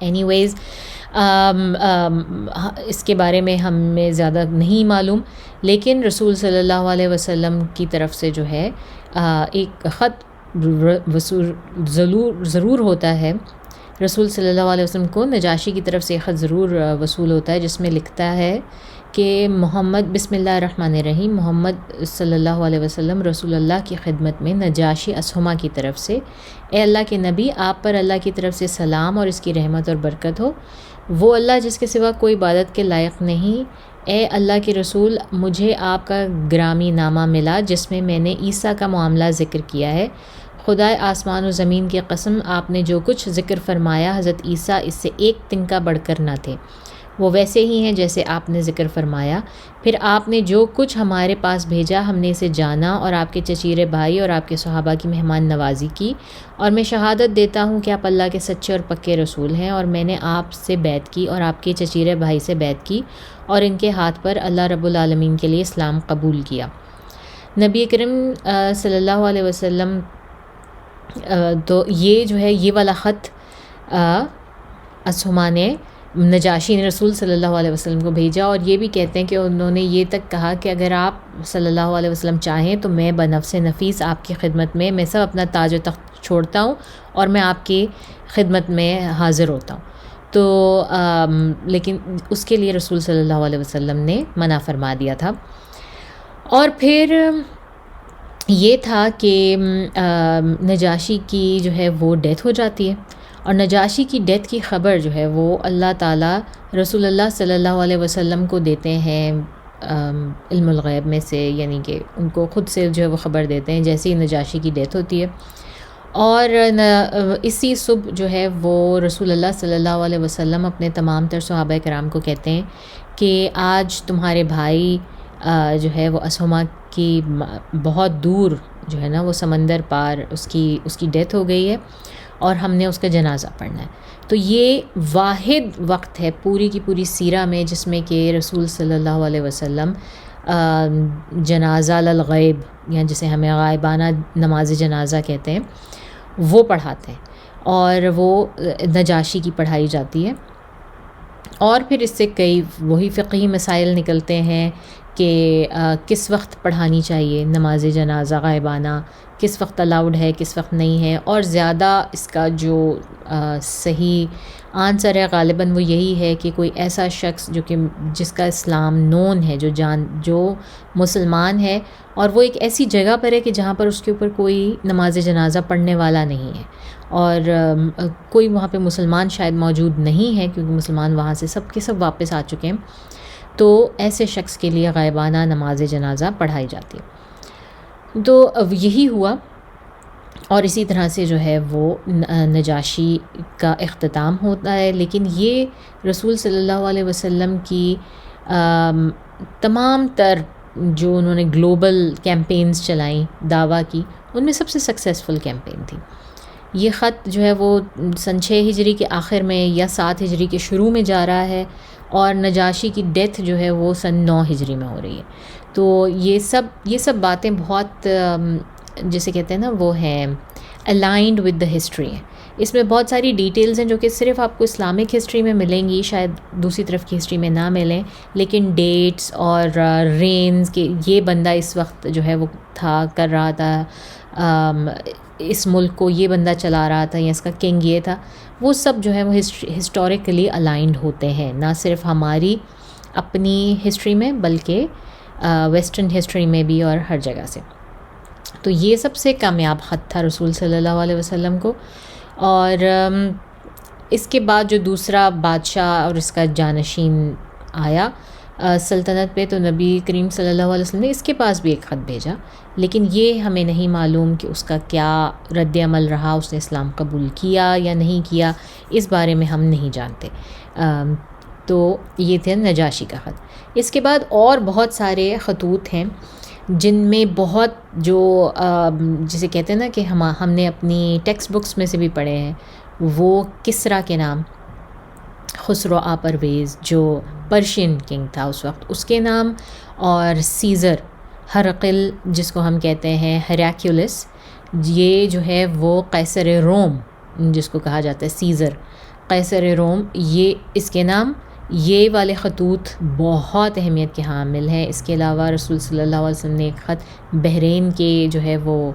اینی ویز اس کے بارے میں ہمیں زیادہ نہیں معلوم، لیکن رسول صلی اللہ علیہ وسلم کی طرف سے جو ہے ایک خط ضرور ہوتا ہے، رسول صلی اللہ علیہ وسلم کو نجاشی کی طرف سے ایک خط ضرور وصول ہوتا ہے، جس میں لکھتا ہے کہ محمد بسم اللہ الرحمن الرحیم، محمد صلی اللہ علیہ وسلم رسول اللہ کی خدمت میں نجاشی اسہمہ کی طرف سے، اے اللہ کے نبی، آپ پر اللہ کی طرف سے سلام اور اس کی رحمت اور برکت ہو، وہ اللہ جس کے سوا کوئی عبادت کے لائق نہیں، اے اللہ کے رسول، مجھے آپ کا گرامی نامہ ملا جس میں میں نے عیسیٰ کا معاملہ ذکر کیا ہے، خدائے آسمان و زمین کی قسم، آپ نے جو کچھ ذکر فرمایا حضرت عیسیٰ اس سے ایک تنکا بڑھ کر نہ تھے، وہ ویسے ہی ہیں جیسے آپ نے ذکر فرمایا، پھر آپ نے جو کچھ ہمارے پاس بھیجا ہم نے اسے جانا اور آپ کے چچیرے بھائی اور آپ کے صحابہ کی مہمان نوازی کی، اور میں شہادت دیتا ہوں کہ آپ اللہ کے سچے اور پکے رسول ہیں، اور میں نے آپ سے بیعت کی اور آپ کے چچیرے بھائی سے بیعت کی اور ان کے ہاتھ پر اللہ رب العالمین کے لیے اسلام قبول کیا۔ نبی کریم صلی اللہ علیہ وسلم تو یہ جو ہے یہ والا خط اسہمہ نے نجاشی نے رسول صلی اللہ علیہ وسلم کو بھیجا، اور یہ بھی کہتے ہیں کہ انہوں نے یہ تک کہا کہ اگر آپ صلی اللہ علیہ وسلم چاہیں تو میں بنفس نفیس آپ کی خدمت میں سب اپنا تاج و تخت چھوڑتا ہوں اور میں آپ کی خدمت میں حاضر ہوتا ہوں، تو لیکن اس کے لیے رسول صلی اللہ علیہ وسلم نے منع فرما دیا تھا۔ اور پھر یہ تھا کہ نجاشی کی جو ہے وہ ڈیتھ ہو جاتی ہے، اور نجاشی کی ڈیتھ کی خبر جو ہے وہ اللہ تعالیٰ رسول اللہ صلی اللہ علیہ وسلم کو دیتے ہیں علم الغیب میں سے، یعنی کہ ان کو خود سے جو ہے وہ خبر دیتے ہیں جیسے ہی نجاشی کی ڈیتھ ہوتی ہے، اور اسی صبح جو ہے وہ رسول اللہ صلی اللہ علیہ وسلم اپنے تمام تر صحابہ کرام کو کہتے ہیں کہ آج تمہارے بھائی جو ہے وہ اسہمہ کی بہت دور جو ہے نا وہ سمندر پار اس کی ڈیتھ ہو گئی ہے اور ہم نے اس کا جنازہ پڑھنا ہے۔ تو یہ واحد وقت ہے پوری کی پوری سیرہ میں جس میں کہ رسول صلی اللہ علیہ وسلم جنازہ للغیب، یا جسے ہمیں غائبانہ نماز جنازہ کہتے ہیں، وہ پڑھاتے ہیں، اور وہ نجاشی کی پڑھائی جاتی ہے۔ اور پھر اس سے کئی وہی فقہی مسائل نکلتے ہیں کہ کس وقت پڑھانی چاہیے نماز جنازہ غائبانہ، کس وقت الاؤڈ ہے کس وقت نہیں ہے، اور زیادہ اس کا جو صحیح آنسر ہے غالباً وہ یہی ہے کہ کوئی ایسا شخص جو کہ جس کا اسلام نون ہے، جو مسلمان ہے، اور وہ ایک ایسی جگہ پر ہے کہ جہاں پر اس کے اوپر کوئی نماز جنازہ پڑھنے والا نہیں ہے، اور کوئی وہاں پہ مسلمان شاید موجود نہیں ہے کیونکہ مسلمان وہاں سے سب کے سب واپس آ چکے ہیں، تو ایسے شخص کے لیے غائبانہ نماز جنازہ پڑھائی جاتی ہے۔ تو یہی ہوا، اور اسی طرح سے جو ہے وہ نجاشی کا اختتام ہوتا ہے۔ لیکن یہ رسول صلی اللہ علیہ وسلم کی تمام تر جو انہوں نے گلوبل کیمپینز چلائیں دعویٰ کی، ان میں سب سے سکسیسفل کیمپین تھی۔ یہ خط جو ہے وہ سن 6 ہجری کے آخر میں یا 7 ہجری کے شروع میں جا رہا ہے، اور نجاشی کی ڈیتھ جو ہے وہ سن 9 ہجری میں ہو رہی ہے۔ تو یہ سب باتیں بہت جسے کہتے ہیں نا وہ ہیں الائنڈ ود دا ہسٹری ہے۔ اس میں بہت ساری ڈیٹیلز ہیں جو کہ صرف آپ کو اسلامک ہسٹری میں ملیں گی، شاید دوسری طرف کی ہسٹری میں نہ ملیں، لیکن ڈیٹس اور رینز کہ یہ بندہ اس وقت جو ہے وہ کر رہا تھا اس ملک کو، یہ بندہ چلا رہا تھا، یا اس کا کنگ یہ تھا، وہ سب جو ہے وہ ہسٹوریکلی الائنڈ ہوتے ہیں، نہ صرف ہماری اپنی ہسٹری میں بلکہ ویسٹرن ہسٹری میں بھی اور ہر جگہ سے۔ تو یہ سب سے کامیاب خط تھا رسول صلی اللہ علیہ وسلم کو۔ اور اس کے بعد جو دوسرا بادشاہ اور اس کا جانشین آیا سلطنت پہ، تو نبی کریم صلی اللہ علیہ وسلم نے اس کے پاس بھی ایک خط بھیجا، لیکن یہ ہمیں نہیں معلوم کہ اس کا کیا رد عمل رہا، اس نے اسلام قبول کیا یا نہیں کیا، اس بارے میں ہم نہیں جانتے۔ تو یہ تھے نجاشی کا خط۔ اس کے بعد اور بہت سارے خطوط ہیں جن میں بہت جو جسے کہتے ہیں نا کہ ہم نے اپنی ٹیکسٹ بکس میں سے بھی پڑھے ہیں، وہ کسریٰ کے نام، خسرو پرویز جو پرشین کنگ تھا اس وقت، اس کے نام، اور سیزر ہرقل جس کو ہم کہتے ہیں ہیراکیولس، یہ جو ہے وہ قیصر روم جس کو کہا جاتا ہے سیزر قیصر روم، یہ اس کے نام. یہ والے خطوط بہت اہمیت کے حامل ہیں. اس کے علاوہ رسول صلی اللہ علیہ وسلم نے ایک خط بحرین کے جو ہے وہ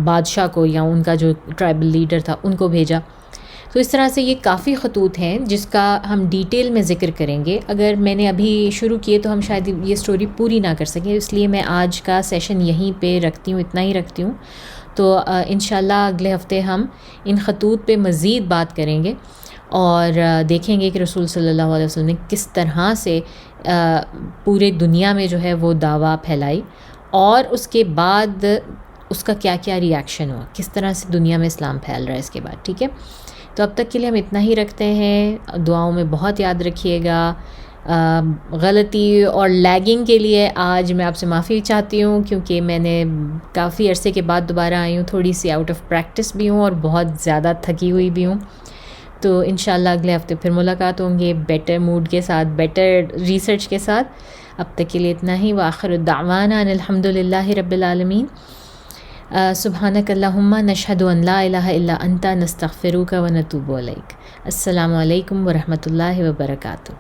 بادشاہ کو یا ان کا جو ٹرائبل لیڈر تھا ان کو بھیجا. تو اس طرح سے یہ کافی خطوط ہیں جس کا ہم ڈیٹیل میں ذکر کریں گے. اگر میں نے ابھی شروع کیے تو ہم شاید یہ سٹوری پوری نہ کر سکیں، اس لیے میں آج کا سیشن یہیں پہ رکھتی ہوں، اتنا ہی رکھتی ہوں. تو انشاءاللہ اگلے ہفتے ہم ان خطوط پہ مزید بات کریں گے اور دیکھیں گے کہ رسول صلی اللہ علیہ وسلم نے کس طرح سے پورے دنیا میں جو ہے وہ دعویٰ پھیلائی، اور اس کے بعد اس کا کیا کیا ری ایکشن ہوا، کس طرح سے دنیا میں اسلام پھیل رہا ہے اس کے بعد. ٹھیک ہے، تو اب تک کے لیے ہم اتنا ہی رکھتے ہیں. دعاؤں میں بہت یاد رکھیے گا. غلطی اور لیگنگ کے لیے آج میں آپ سے معافی چاہتی ہوں، کیونکہ میں نے کافی عرصے کے بعد دوبارہ آئی ہوں، تھوڑی سی آؤٹ آف پریکٹس بھی ہوں اور بہت زیادہ تھکی ہوئی بھی ہوں. تو انشاءاللہ اگلے ہفتے پھر ملاقات ہوں گے بیٹر موڈ کے ساتھ، بیٹر ریسرچ کے ساتھ. اب تک کے لیے اتنا ہی. وآخر دعوانا ان الحمد للہ رب العالمین. سبحانک اللہم نشہد ان لا الہ الا انت نستغفرک ونتوب الیک. السلام علیکم ورحمۃ اللہ وبرکاتہ.